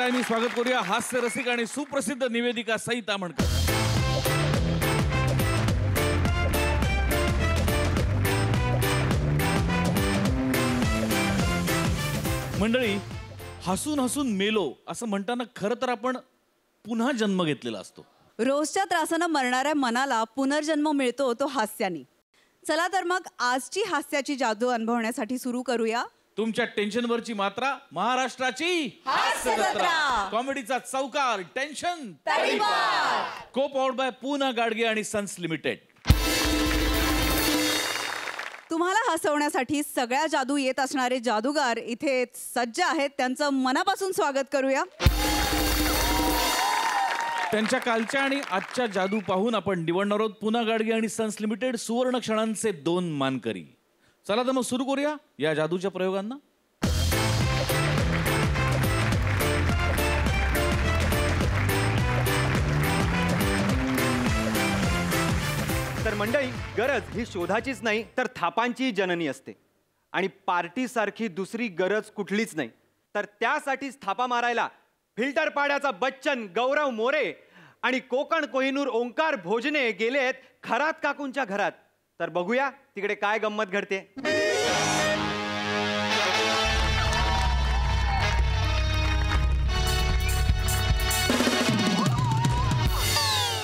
टाइमी स्वागत करूया हास्य रसिक आणि सुप्रसिद्ध निवेदिका सई तामणकर. मंडळी, हसून हसून मेलो असं म्हणताना खरं तर आपण पुन्हा जन्म घेतलेला असतो. रोजच्या त्रासानं मरणाऱ्या मनाला पुनर्जन्म मिळतो तो हास्याने. चला तर मग आजची हास्याची जादू अनुभवण्यासाठी सुरू करूया तुमच्या टेन्शनवरची मात्रा, महाराष्ट्राची हास्य जत्रा. कॉमेडीचा चौकार, टेन्शन तडीपार. को पॉवर्ड बाय पूना गाडगे आणि सन्स लिमिटेड. तुम्हाला हसवण्यासाठी सगळ्या जादू येत असणारे जादूगार इथे सज्ज आहेत. त्यांचं मनापासून स्वागत करूया. त्यांच्या कालच्या आणि आजच्या जादू पाहून आपण निवडणार आहोत पूना गाडगे आणि सन्स लिमिटेड सुवर्ण क्षणांचे 2 मानकरी. चला तर मग सुरू करूया या जादूच्या प्रयोगांना. तर मंडळी, गरज ही शोधाचीच नाही तर थापांची जननी असते. आणि पार्टीसारखी दुसरी गरज कुठलीच नाही. तर त्यासाठीच थापा मारायला फिल्टर पाड्याचा बच्चन गौरव मोरे आणि कोकण कोहिनूर ओंकार भोजने गेलेत खरात काकूंच्या घरात. तर बघूया तिकडे काय गंमत घडते.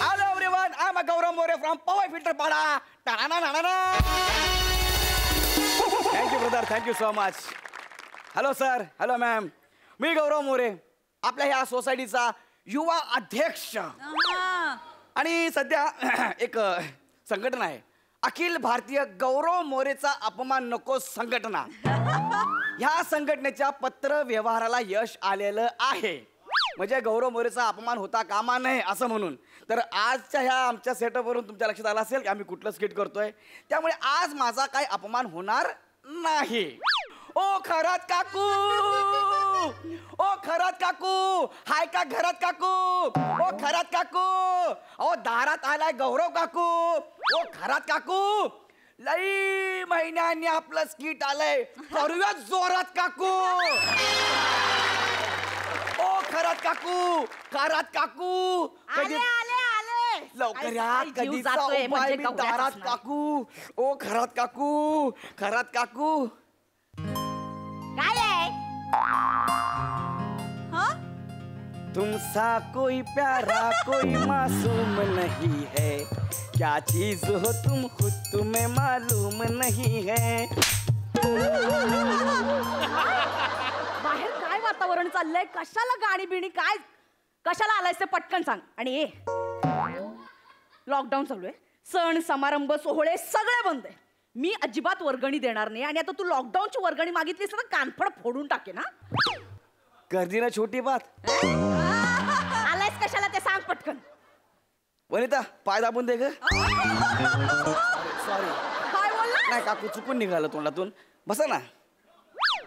Hello everyone, I'm a Gaurav More from Powai Filter Pada. Thank you brother, thank you so much. Hello sir, hello ma'am. मी गौरव मोरे, आपल्या ह्या सोसायटीचा युवा अध्यक्ष. आणि सध्या एक संघटना आहे, अखिल भारतीय गौरव मोरेचा अपमान नको संघटना. ह्या संघटनेच्या पत्र व्यवहाराला यश आलेलं आहे. म्हणजे गौरव मोरेचा अपमान होता कामा नये असं म्हणून. तर आजच्या ह्या आमच्या सेटअपवरून तुमच्या लक्षात आलं असेल की आम्ही कुठलं स्किट करतोय. त्यामुळे आज माझा काही अपमान होणार नाही. ओ खरात काकू, ओ खरात काकू, हाय का घरात काकू, ओ खरात काकू, ओ दारात आलाय गौरव काकू, ओ खरात काकू, लई महिन्यांनी आपलं स्किट आलंय, करूया जोरात काकू. ओ खरात काकू, खरात काकू, आले आले आले लवकर या, कधीचा उपाय मी दारात काकू. ओ खरात काकू, खरात काकू. काय आहे? तुमसा कोई प्यारा कोई मासूम नहीं है, क्या चीज हो तुम खुद तुम्हें मालूम नहीं है. बाहेर काय वातावरण चाललंय? कशाला गाणी बिणी काय? कशाला आलायस ते पटकन सांग. आणि लॉकडाऊन चालू आहे, सण समारंभ सोहळे सगळे बंद आहे. मी अजिबात वर्गणी देणार नाही. आणि आता तू लॉकडाऊनची वर्गणी मागितलीस तर कानफड फोडून टाकेन. कर दी ना छोटी बात. आलायस कशाला ते सांग पटकन. वनिता, पाय दाबून दे ग. सॉरी. काय बोलला? नाही काकू, चुकून निघालं तोंडातून. बसा ना.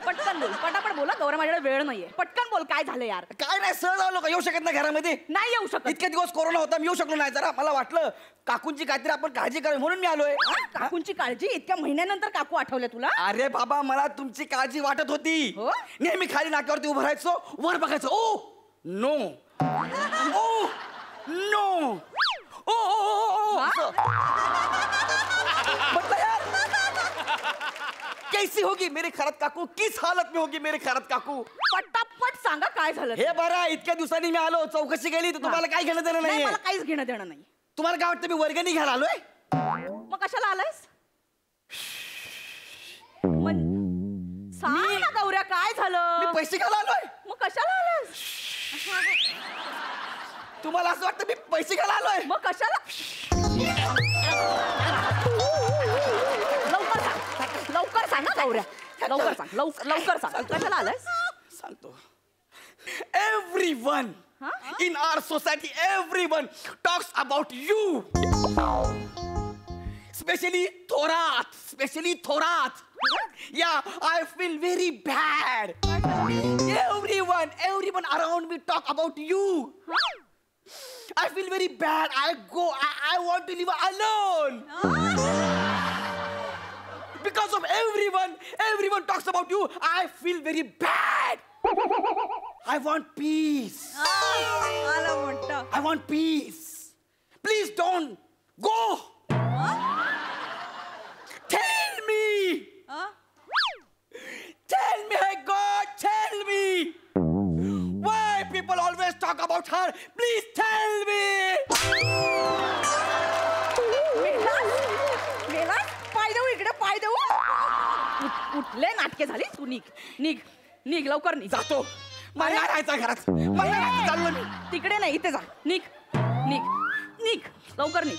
पटकन बोल, पटापट बोला. गौरव, माझ्याकडे वेळ नाहीये. पटकन बोल, काय झालं यार? काय नाही, सहज आलो का? येऊ शकत नाही घरामध्ये? नाही येऊ शकत. इतके दिवस कोरोना होता, मी येऊ शकलो नाही. जरा मला वाटलं काकूंची काहीतरी आपण काळजी करावी म्हणून मी आलोय. काकूंची काळजी? इतक्या महिन्यानंतर काकू आठवल्या तुला? अरे बाबा, मला तुमची काळजी वाटत होती. नेहमी खाली नाक्यावरती उभं राहायचो, वर बघायचो. ओ नो, ओ नो, ओ यार, कैसी होगी मेरी खरात काकू, किस हालत में होगी मेरी खरात काकू. पटापट सांगा काय झालं. हे बरं, इतक्या दिवसांनी मी आलो, चौकशी केली तर तुम्हाला काय घेणं देणं नाही. मला काहीच घेणं देणं नाही. तुम्हाला काय वाटतं मी वर्गणी घ्यायला आलोय? मग कशाला आलायस? सांग ना गौऱ्या, काय झालं? मी पैसे घ्यायला आलोय. मग कशाला आलायस? तुम्हाला असं वाटतं मी पैसे घ्यायला आलोय? मग कशाला? लवकर सांग, लवकर सांग ना गौऱ्या, लवकर सांग, लवकर सांग, कशाला आलायस? सांगतो. Everyone in our society, everyone talks about you. Especially Thorat. Yeah, I feel very bad. Everyone around me talk about you. I feel very bad. I want to live alone. Because of everyone talks about you. I feel very bad. I want peace. आलं म्हणतं. I want peace. Please don't go. Tell me. Tell me, hey God, tell me. Why people always talk about her? Please tell me. गेलास? पाय देऊ इकडे, पाय देऊ. उठले नाटके झाली तू. निघ लवकर निघ. जातो. मला नाही राहायचं घरात. मला नाही राहायचं, चाललो मी. तिकडे नाही, इथे जा. निघ लवकर निघ.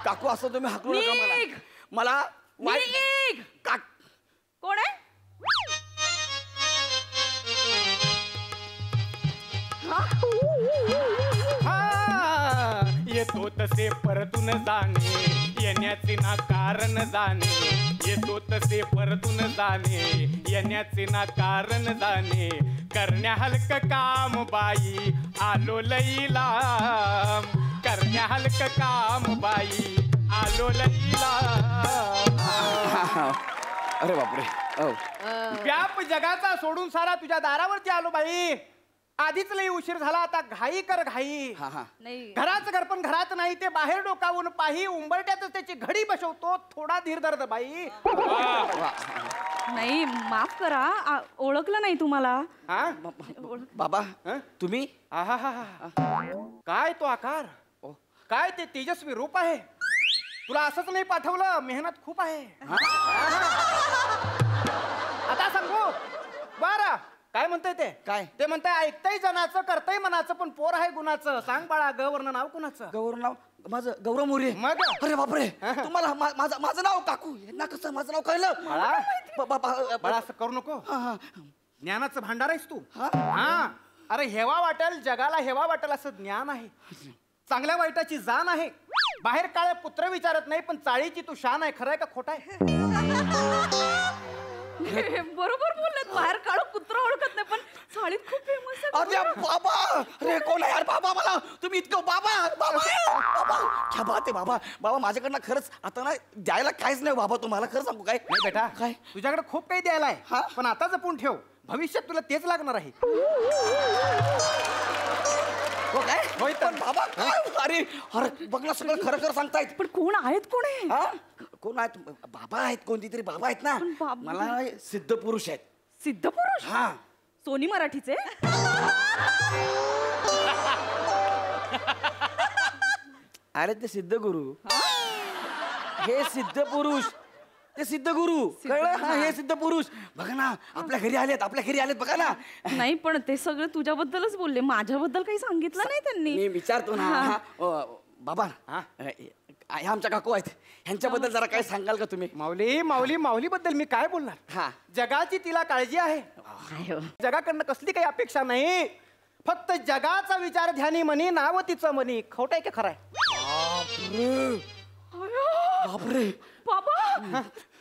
काकू असं तुम्ही हाकलू नका निघ. मला. मला निघ. कोण आहे? येतो तसे परतून जाणे, येण्याचे ना कारण जाणे. येतो तसे परतून जाणे, येण्याचे ना कारण जाणे. करण्या हलक काम बाई आलो लई लांब. करण्या हलक काम बाई आलो लई लांब. अरे बापरे. व्याप जगाचा सोडून सारा तुझ्या दारावरती आलो बाई. आधीच लई उशीर झाला, आता घाई कर घाई. नाही घराचं घर पण घरात नाही, ते बाहेर डोकावून पाही. उंबरट्यातच त्याची घडी बसवतो. थोडा धीर धर बाई. नाही, माफ करा. ओळखलं नाही तुम्हाला. हा? बाबा तुम्ही. काय तो आकार, काय ते तेजस्वी रूप आहे. तुला असंच नाही पाठवलं, मेहनत खूप आहे. आता सांगू बरं काय म्हणताय ते. काय? ते म्हणताय ऐकताय जनाचं, करताय मनाचं, पण पोर आहे गुणाचं. सांग बाळा, गवर्ण नाव कुणाचं? गौरव नाव माझं गौरव मोरे. मग? अरे बापरे. तुम्हाला माझं नाव काकू ना कसं माझं नाव कळलं. बाळा असं करू नको. ज्ञानाचं भांडार आहेस तू. हा अरे हेवा वाटेल जगाला, हेवा वाटेल असं ज्ञान आहे. चांगल्या वाईटाची जाण आहे. बाहेर काळे पुत्र विचारत नाही, पण चाळीची तू शान आहे. खरंय का खोट आहे? बरोबर बोललेत. बाहेर काळ कुत्र ओळखत नाही, पण चाळीत खूप फेमस आहे. अरे बाबा. अरे कोण आहे यार बाबा. मला तुम्ही इतकं बाबा बाबा क्या बात आहे बाबा. बाबा माझ्याकडनं खरंच आता ना द्यायला काहीच नाही बाबा. तुम्हाला खरं सांगू काय नाही बेटा, काय तुझ्याकडे खूप काही द्यायला आहे. हा? पण आता जपून ठेव, भविष्यात तुला तेच लागणार आहे. हो काय होय पण बाबा काय. अरे अरे बघ ना सगळं खरं खरं सांगतायत. पण कोण आहेत? कोण आहे? हा कोण आहेत? बाबा आहेत, कोणती तरी बाबा आहेत ना. पण बाबा- मला सिद्ध पुरुष आहेत. सिद्ध पुरुष? हा सोनी मराठीचे? अरे ते सिद्ध गुरु. हे सिद्ध पुरुष, ते सिद्ध गुरु कळलं. हा हे सिद्ध पुरुष. बघा ना आपल्या घरी आलेत बघा ना. नाही, पण ते सगळं तुझ्याबद्दलच बोलले. माझ्याबद्दल काही सांगितलं नाही त्यांनी. मी विचारतो ना. हा, बाबा हे आमच्या काकू आहेत, ह्यांच्याबद्दल जरा काय सांगाल का तुम्ही. माऊली बद्दल मी काय बोलणार. हा जगाची तिला काळजी आहे. जगाकडनं कसली काही अपेक्षा नाही. फक्त जगाचा विचार ध्यानी मनी, नाव तिचं मनी. खोट आहे की खरं आहे? बापरे. बाबा,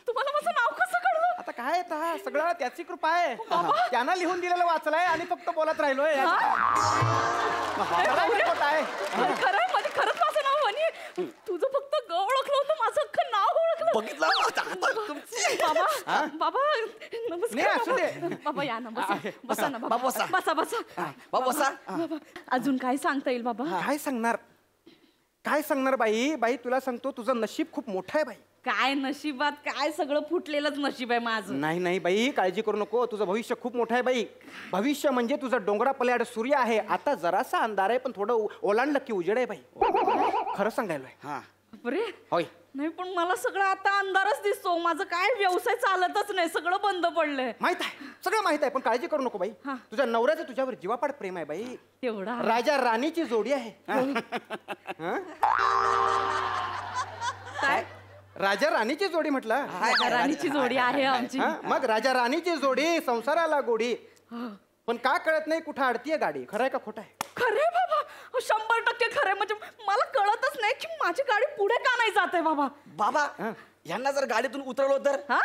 तुम्हाला माझं नाव कसं कळलं? आता काय आता सगळं त्याची कृपा आहे. त्यानं लिहून दिलेलं वाचलंय आणि फक्त बोलत राहिलोय. खोट आहे. खरं म्हणजे खरंच माझं नाव म्हणे. तुझं फक्त ग ओळखलं होतं, माझं अख्खं नाव ओळखलं. बघितलं बाबा बाबा नाही, असू दे. नमस्कार. बाबा या ना, बसा ना बाबा. बाबा, बसा. बसा. बसा. बाबा, अजून काय सांगता येईल बाबा? काय सांगणार बाई तुला सांगतो, तुझं नशीब खूप मोठं आहे बाई. काय नशिबात काय, सगळं फुटलेलंच नशीब आहे माझं. नाही बाई, काळजी करू नको. तुझं भविष्य खूप मोठं आहे बाई. भविष्य म्हणजे तुझं डोंगरा पल्याड सूर्य आहे. आता जरासा अंधार आहे, पण थोडं ओलांडलं की उजेड आहे बाई. खरं सांगायलोय. हा बापरे. होय. नाही, पण मला सगळं आता अंधारच दिसतो. माझं काय व्यवसाय चालतच नाही, सगळं बंद पडलंय. माहित आहे, सगळं माहित आहे, पण काळजी करू नको बाई. हा. तुझ्या नवऱ्याचं तुझ्यावर जीवापाड प्रेम आहे बाई. तेवढा राजा राणीची जोडी आहे. काय? राजा राणीची जोडी म्हटलं. राणीची जोडी आहे आमची. मग राजा राणीची जोडी, संसाराला गोडी. पण का कळत नाही कुठं अडतीये गाडी. खरंय का खोटं आहे? खरे बाबा, 100% खरे. म्हणजे मला कळतच नाही की माझी गाडी पुढे का नाही जाते बाबा. बाबा ह्यांना जर गाडीतून उतरलो तर. हा?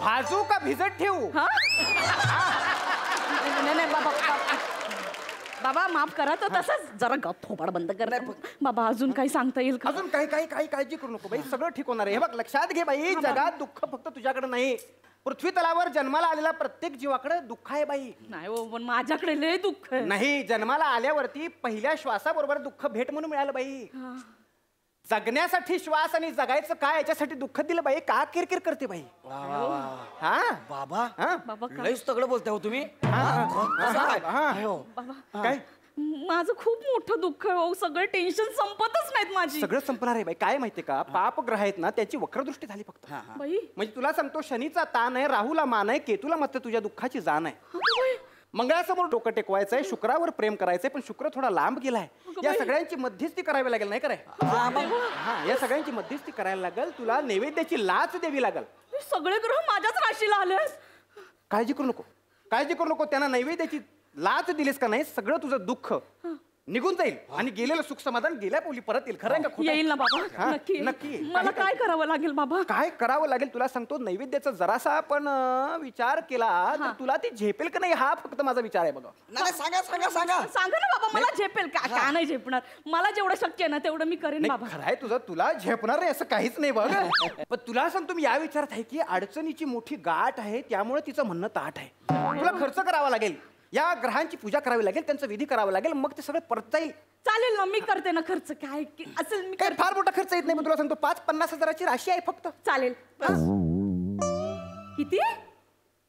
भाजू का भिजत ठेवू? हा? नाही बाबा. बाबा माफ करा तर तसंच जरा गप थोबाड बंद कर बाबा. अजून काही सांगता येईल का? अजून काही काळजी करू नको बाई, सगळं ठीक होणार आहे. हे बघ लक्षात घे बाई, जगात दुःख फक्त तुझ्याकडे नाही, पृथ्वी तलावर जन्माला आलेला प्रत्येक जीवाकडे दुःख आहे बाई. नाही हो, पण माझ्याकडे लय दुःख आहे. नाही, जन्माला आल्यावरती पहिल्या श्वासाबरोबर दुःख भेट म्हणून मिळालं बाई. जगण्यासाठी श्वास आणि जगायचं काय याच्यासाठी दुःख दिलं बाई. का किरकिर करते बाई? हा बाबा बाबा काय? लयच तगडं बोलताय हो तुम्ही. बाबा काय माझं खूप मोठं दुःख आहे हो. सगळे टेन्शन संपतच नाहीत माझी. सगळं संपणार आहे बाई. काय माहितीये का, पापग्रह आहेत ना त्याची वक्रदृष्टी झाली फक्त. बाई म्हणजे तुला सांगतो, शनीचा ताण आहे, राहूला मान आहे, केतूला मात्र तुझ्या दुःखाची जाण आहे. अगं बाई, मंगळासमोर डोकं टेकवायचंय, शुक्रावर प्रेम करायचंय, पण शुक्र थोडा लांब गेलाय. या बाई. सगळ्यांची मध्यस्थी करावी लागेल, नाही कराय? हा, या सगळ्यांची मध्यस्थी करायला लागेल. तुला नैवेद्याची लाच द्यावी लागेल. हे सगळे ग्रह माझ्याच राशीला आले. काळजी करू नको, काळजी करू नको. त्यांना नैवेद्याची लाच दिलीस का नाही, सगळं तुझं दुःख निघून जाईल आणि गेलेलं सुख समाधान गेल्या पावली परत येईल. खरं आहे का खोटं आहे? येईल ना बाबा? हा, नक्की नक्की. मला काय करावं लागेल बाबा? काय करावं लागेल तुला सांगतो. नैवेद्याचा जरासा आपण विचार केला तर तुला ती झेपेल का नाही, हा फक्त माझा विचार आहे बघा. नाही सांगा सांगा ना बाबा, मला झेपेल का नाही झेपणार. मला जेवढं शक्य आहे ना तेवढं मी करेन बाबा. खरं आहे तुझं, तुला झेपणार नाही असं काहीच नाही बघ. पण तुला सांगतो, मी या विचारात आहे की अडचणीची मोठी गाठ आहे, त्यामुळे तिचं म्हणणं ताठ आहे. तुला खर्च करावा लागेल, या ग्रहांची पूजा करावी लागेल, त्यांचा विधी करावा लागेल, मग ते सगळं परत जाईल. चालेल ना, मी करते ना खर्च. काय असेल मी काय फार मोठा खर्च येत नाही, पण तुला सांगतो 5-50 हजाराची राशी आहे फक्त. चालेल. किती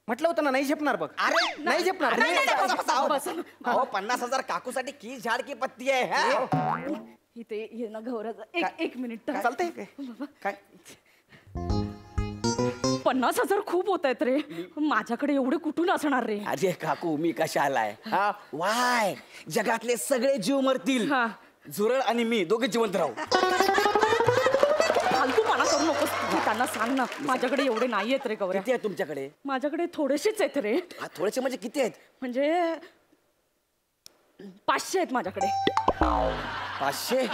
म्हटलं होतं ना, नाही झेपणार बघ. अरे नाही झेपणार. नाही, नाही, नाही, बसा, बसा. अहो 50,000 काकूसाठी की झाड की पत्ती आहे हा? इथे ये ना गौरव, एक मिनिट. चालतंय काय? 50,000 खूप होत आहेत रे. माझ्याकडे एवढे कुठून असणार रे? अरे काकू मी कशा आलाय हा? वाय जगातले सगळे जीव मरतील, हा. झुरळ आणि मी दोघे जिवंत राहू. फालतूपणा करू नकोस. तू त्यांना सांग ना, माझ्याकडे एवढे नाही आहेत रे गौऱ्या. किती आहे तुमच्याकडे? माझ्याकडे थोडेसेच आहेत रे. हा, थोडेसे म्हणजे किती आहेत? म्हणजे 500 आहेत माझ्याकडे. 500?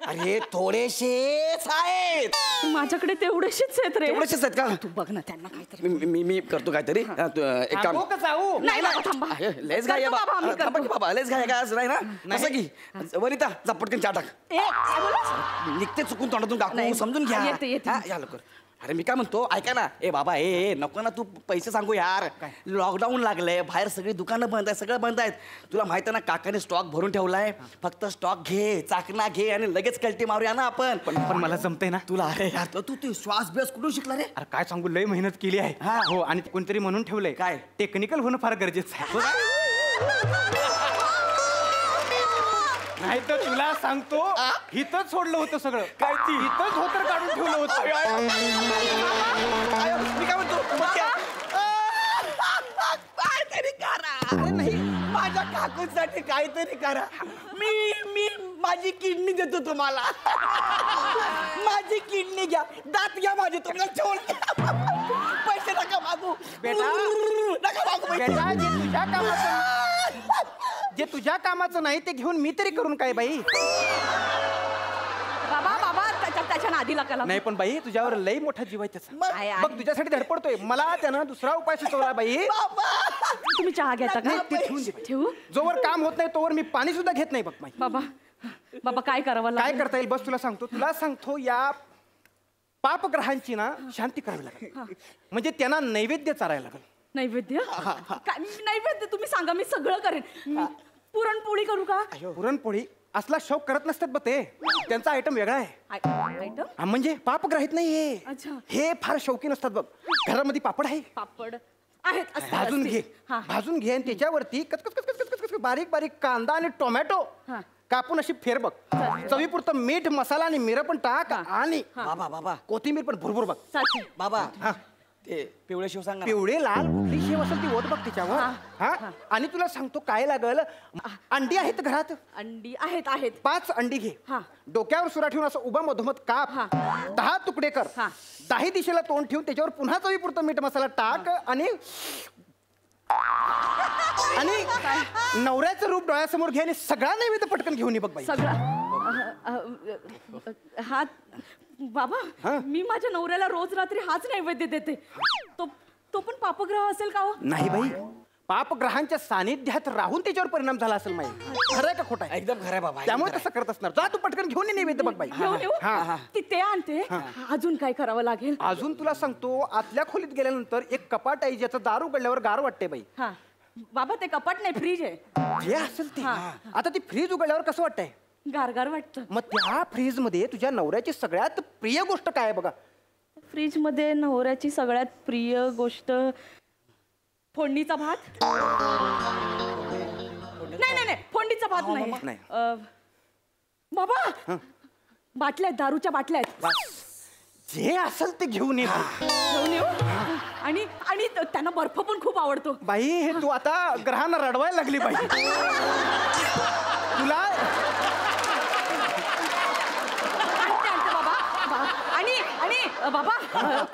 अरे थोडेसेच आहेत. माझ्याकडे तेवढेशीच आहेत रे. तेवढेच आहेत का? तू बघ ना त्यांना काहीतरी. मी करतो काहीतरी. हा, एक काम. थांबू का जाऊ? नाही बाबा, थांबा. लेस घाय करतो बाबा, आम्ही थांबा करतो. की बाबा, लेस घाय का आज नाही ना? असं की वनिता जा पटकन चहा टाक. काय बोलला? निघते चुकून तोंडातून काकू, नाही. समजून घ्या. येते. हा, या लवकर. अरे मी काय म्हणतो, ऐका ना. ए बाबा, ए नको ना तू पैसे सांगू यार. लॉकडाऊन लागलंय, बाहेर सगळी दुकानं बंद आहेत, सगळं बंद आहेत. तुला माहिती आहे ना, काकाने स्टॉक भरून ठेवलाय. फक्त स्टॉक घे, चाकणा घे आणि लगेच कल्टी मारूया ना आपण. पण मला जमतंय ना. तुला अरे यार तू ते श्वास बेस कुठून शिकला रे? अरे काय सांगू, लय मेहनत केली आहे. हा. हो, आणि कोणतरी म्हणून ठेवलंय काय? टेक्निकल होणं फार गरजेचं आहे. नाही तर तुला सांगतो, हिथंच सोडलं होतं सगळं. काय ती हिथंच धोतर काढून ठेवलं होतं. मी काय म्हणतो, काहीतरी करा. अरे नाही, माझ्या काकूसाठी काहीतरी करा. मी माझी किडनी देतो तुम्हाला. माझी किडनी घ्या, दात घ्या माझे, तुम्हाला ठेवून पैसे नका मागू बेटा. नका मागू पैसे. बेटा, जे तुझ्या कामाचं नाही ते घेऊन मी तरी करून काय बाई? बाबा त्याच्या नादी लागला. नाही पण बाई, तुझ्यावर लई मोठा जीव आहे त्याचा. आहे. बघ तुझ्यासाठी धडपडतोय. मला त्यानं दुसरा उपाय सुचवला बाई. तुम्ही चहा घेता का? ते ठेवून दे बाई. ठेवू जोवर काम होत नाही तोवर मी पाणी सुद्धा घेत नाही बघ बाई. बाबा काय करावं काय लागेल? करता येईल बस तुला सांगतो. या पापग्रहांची ना शांती करावी लागेल. म्हणजे त्यांना नैवेद्य चारायला लागेल. नैवेद्य? काय नैवेद्य तुम्ही सांगा, मी सगळं करेन. पुरणपोळी करू का? पुरणपोळी असला शौक करत नसतात बघ ते. त्यांचा आयटम वेगळा आहे. आयटम? हा, म्हणजे पापग्रहित नाही अच्छा. हे फार शौकीन असतात बघ. घरामध्ये पापड आहे, पापड आहेत, असतील, भाजून घे. असतील. हा. भाजून घे आणि त्याच्यावरती कच बारीक बारीक कांदा आणि टोमॅटो हा. कापून अशी फेर बघ. चवीपुरतं मीठ, मसाला आणि मिरं पण टाक आणि बाबा कोथिंबीर पण भरपूर बघ. चालते. बाबा हा. ते पिवळे शिव सांगा ना. पिवळे लाल कुठली शेव असेल ती ओत बघ त्याच्यावर. हा. आणि तुला सांगतो काय लागल. अंडी आहेत घरात? अंडी आहेत. 5 अंडी घे. हा. डोक्यावर सुरा ठेवून असं उभा मधोमध काप. 10 तुकडे कर. 10 दिशेला तोंड ठेवून त्याच्यावर पुन्हा चवीपुरतं मीठ मसाला टाक आणि नवऱ्याचं रूप डोळ्यासमोर घे आणि सगळा नैवेद्य पटकन घेऊन ये बघ बाई. हा बाबा, मी माझ्या नवऱ्याला रोज रात्री हाच नैवेद्य देते. तो पण पापग्रह असेल का हो? नाही बाई, पापग्रहांच्या सानिध्यात राहून त्याच्यावर परिणाम झाला असेल माहिती. खरं आहे का खोटं आहे? एकदम खरं आहे बाबा, त्यामुळे एकदम तसं करत असणार. जा तू पटकन घेऊन ये नैवेद्य बघ बाई. घेऊन येऊ हा. ते आणते. अजून काय करावं लागेल? अजून तुला सांगतो, आतल्या खोलीत गेल्यानंतर एक कपाट आहे ज्याचं दार उघडल्यावर गार वाटते बाई. हा बाबा ते कपाट नाही, फ्रीज आहे. जे असेल ते. आता ती फ्रीज उघडल्यावर कसं वाटतंय? गारगार वाटतं. मग त्या फ्रीज मध्ये तुझ्या नवऱ्याची सगळ्यात प्रिय गोष्ट काय आहे बघा? फ्रीज मध्ये नवऱ्याची सगळ्यात प्रिय गोष्ट फोडणीचा भात. नाही फोडणीचा भात नाही. बाबा बाटल्या आहेत, दारूच्या बाटल्या आहेत. जे असेल ते घेऊन ये बाई. घेऊन येऊ. आणि आणि त्यांना बर्फ पण खूप आवडतो. बाई हे तू आता ग्रहांना रडवायला लागली बाई. तुला आणते बाबा. आणि बाबा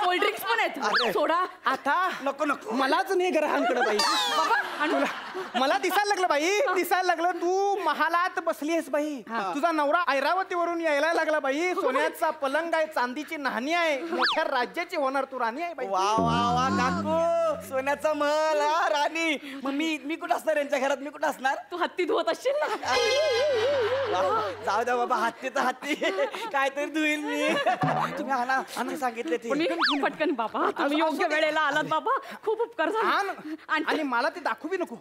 कोल्ड ड्रिंक्स पण आहेत, सोडा. आता नको नको मलाच नाही ग्रहांकडे बाई. बाबा आणि मला दिसायला लागलं बाई, दिसायला लागलं तू महालात बसली आहेस बाई. तुझा नवरा ऐरावतीवरून यायला लागला बाई. सोन्याचा पलंग आहे, चांदीची नाणी आहे, मोठ्या राज्याची होणार तू राणी आहे बाई. वा वा वा काकू, सोन्याचा महल, हा राणी. मग मी कुठं असणार यांच्या घरात? मी कुठं असणार? तू हत्ती धुवत असशील ना. वा, जाऊ द्या बाबा, हत्ती तर हत्ती, काहीतरी धुईल मी. तुम्ही आणा सांगितले ते. पटकन बाबा, तुम्ही योग्य वेळेला आलात बाबा. खूप उपकार आण. झाले. आणि मला ते दाखवू बी नको.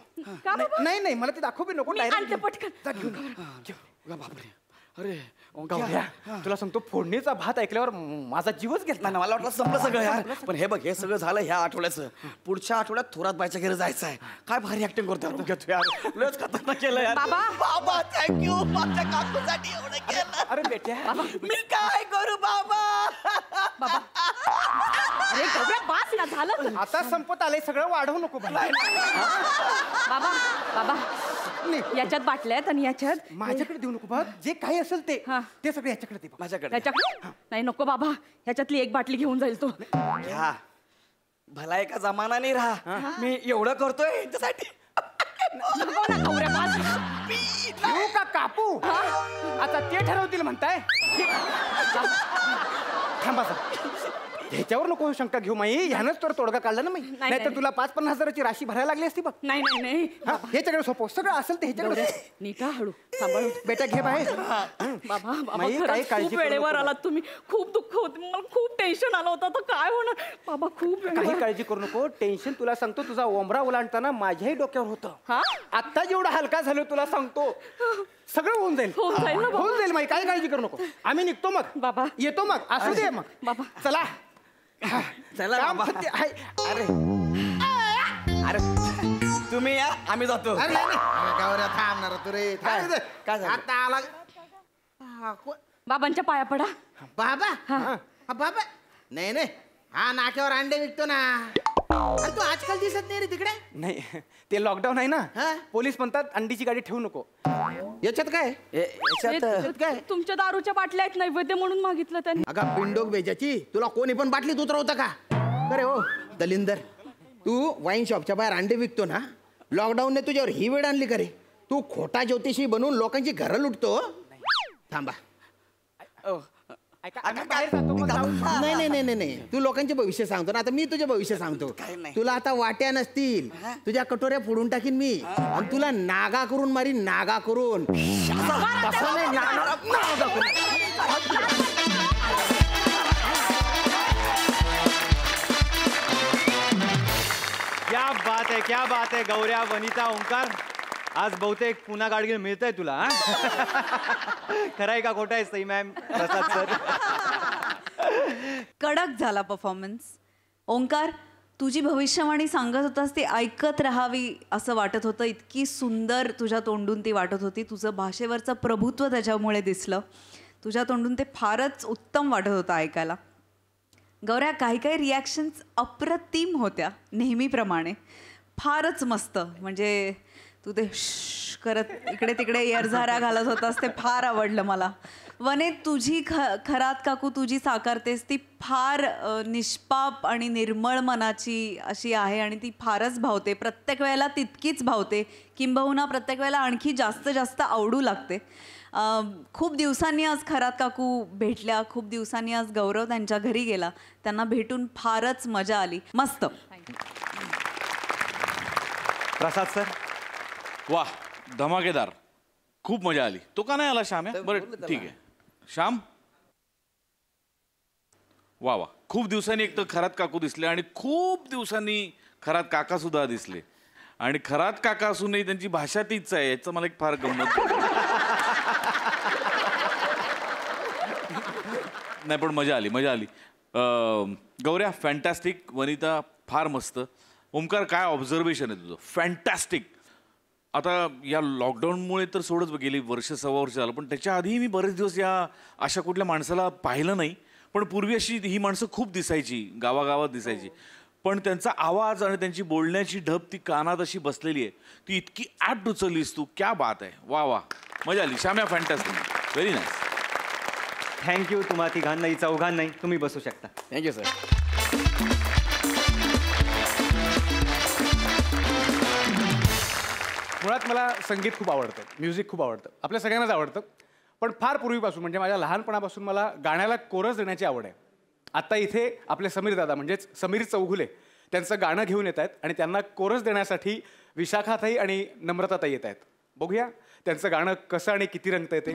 का बाबा? नाही मला ते दाखवू बी नको. मी direct आणते घेऊन. पटकन. जा घेऊन. बापरे, अरे गौऱ्या, तुला सांगतो फोडणीचा भात ऐकल्यावर माझा जीवच घेतला. नाही मला वाटलं संपलं सगळं यार. पण हे बघ, हे सगळं झालं ह्या आठवड्याचं. पुढच्या आठवड्यात थोरात बायच्या घरी जायचं आहे. काय भारी ऍक्टिंग करतो यार. लयच खतरनाक केलं यार. बाबा. बाबा थँक्यू, माझ्या काकूसाठी एवढं केलं. अरे बेट्या, मी काय करू बाबा? अरे गौऱ्या, बास ना, झालं. आता संपत आलंय सगळं, वाढवू नको बाई. बाबा याच्यात बाटल्या आहेत आणि याच्यात माझ्याकडे देऊ नको बघ. जे काही असेल ते हा. ते सगळे याच्याकडे दे बघ. माझ्याकडे त्याच्याकडे नाही, नको बाबा. ह्याच्यातली एक बाटली घेऊन जाईल तो. घ्या. भला एका जमाना नाही राहा. मी एवढं करतोय याच्यासाठी. नको ना गौऱ्या, बास. देऊ का कापू? आता ते ठरवतील म्हणताय. थांबा ह्याच्यावर नको शंका घेऊ माई. ह्यानंच तर तोडगा काढला ना मी. नाही तर तुला 5-50 हजाराची राशी भरायला लागली असती बघ. नाही हा, ह्याच्याकडे सोपव. सगळं असेल ते ह्याच्याकडे. नीटा हळू सांभाळून. बेटा घे बाहेर. बाबा माई, काही खरंच काळजी खूप करू वेळेवर नको. आलात तुम्ही. खूप दुःख होत, मला खूप टेन्शन आलं होतं. तर काय होणार बाबा, खूप काही वेळेवर. काळजी करू नको. टेन्शन तुला सांगतो, तुझा ओंबरा ओलांडताना माझ्याही डोक्यावर होतं. हा आता जेवढा हलका झालो तुला सांगतो, सगळं होऊन जाईल. होऊन जाईल ना बाबा. होऊन जाईल माई, काही काळजी करू नको. आम्ही निघतो मग बाबा. येतो मग. असू दे मग बाबा. चला. चला काम बाबा. सत्य आहे. अरे अरे तुम्ही या, आम्ही जातो. अरे नाही, नाही. गौऱ्या थांबणार तू रे. काय? थांब रे. काय झालं? आता आला. बाबांच्या पाया पडा. बाबा हा, बाबा नाही नाही, हा नाक्यावर अंडे विकतो ना. अरे तू आजकाल दिसत नाही रे तिकडे. नाही, ते लॉकडाऊन आहे ना. हा? पोलीस म्हणतात अंडीची गाडी ठेवू नको. याच्यात काय? याच्यात काय? तुमच्या दारूच्या बाटल्या आहेत, नैवेद्य म्हणून मागितलं त्यांनी. अगं पिंडोक बेजाची, तुला कोणी पण बाटलीत उतरवतं का? अरे हो दलिंदर, तू वाईन शॉपच्या बाहेर अंडे विकतो ना. लॉकडाऊनने तुझ्यावर ही वेळ आणली का रे? तू खोटा ज्योतिषी बनवून लोकांची घरं लुटतो. थांबा. ऐका, आम्ही बाहेर जातो मग जाऊ. नाही नाही नाही नाही नाही, तू लोकांचे भविष्य सांगतो ना. आता मी तुझे भविष्य सांगतो. नाही. तुला आता वाट्या नसतील, तुझ्या कटोऱ्या फोडून टाकीन मी आणि तुला नागा करून मारीन. नागा करून. तसं नाही, नागा करून. क्या बात आहे गौऱ्या, वनिता, ओंकार. आज बहुतेक पुन्हा गाडगीळ मिळतंय तुला. खरं आहे का खोटं आहे सई मॅम, प्रसाद सर? कडक झाला परफॉर्मन्स. ओंकार, तुझी भविष्यवाणी सांगत होतास ती ऐकत राहावी असं वाटत होतं. इतकी सुंदर तुझ्या तोंडून ती वाटत होती. तुझं भाषेवरचं प्रभुत्व त्याच्यामुळे दिसलं. तुझ्या तोंडून ते फारच उत्तम वाटत होतं ऐकायला. गौऱ्या, काही काही रिॲक्शन्स अप्रतिम होत्या नेहमीप्रमाणे. फारच मस्त. म्हणजे तू ते श्श करत इकडे तिकडे एरझारा घालत होतास, ते फार आवडलं मला. वने, तुझी खरात काकू तुझी साकारतेस ती फार निष्पाप आणि निर्मळ मनाची अशी आहे आणि ती फारच भावते. प्रत्येक वेळेला तितकीच भावते, किंबहुना प्रत्येक वेळेला आणखी जास्त जास्त आवडू लागते. खूप दिवसांनी आज खरात काकू भेटल्या. खूप दिवसांनी आज गौरव त्यांच्या घरी गेला. त्यांना भेटून फारच मजा आली. मस्त. प्रसाद सर. वा धमाकेदार, खूप मजा आली. तो का नाही आला श्याम? बरं ठीक आहे. श्याम, वा वा, खूप दिवसांनी एक तर खरात काकू दिसले आणि खूप दिवसांनी खरात काका सुद्धा दिसले. आणि खरात काका असूनही त्यांची भाषा तीच आहे, याचं मला एक फार गंमत. नाही पण मजा आली, मजा आली. गौऱ्या फॅन्टॅस्टिक, वनिता फार मस्त. ओमकार काय ऑब्झर्वेशन आहे तुझं? फॅन्टॅस्टिक. आता या लॉकडाऊनमुळे तर सोडच गेली वर्ष सव्वा वर्ष झालं, पण त्याच्या आधीही मी बरेच दिवस या अशा कुठल्या माणसाला पाहिलं नाही. पण पूर्वी अशी ही माणसं खूप दिसायची, गावागावात दिसायची. पण त्यांचा आवाज आणि त्यांची बोलण्याची ढब ती कानात अशी बसलेली आहे. ती इतकी ॲप्ट उचललीस तू, क्या बात आहे. वा वा, मजा आली. श्याम्या फॅन्टॅस्टिक, व्हेरी नाईस. थँक्यू तुम्हा तिघांनाही चौघांनाही. तुम्ही बसू शकता. Thank you sir. मुळात मला संगीत खूप आवडतं, म्युझिक खूप आवडतं, आपल्या सगळ्यांनाच आवडतं. पण फार पूर्वीपासून म्हणजे माझ्या लहानपणापासून मला गाण्याला कोरस देण्याची आवड आहे. आत्ता इथे आपले समीर दादा म्हणजेच समीर चौघुले त्यांचं गाणं घेऊन येत आहेत आणि त्यांना कोरस देण्यासाठी विशाखाताई आणि नम्रताताई येत आहेत. बघूया त्यांचं गाणं कसं आणि किती रंगतंय ते.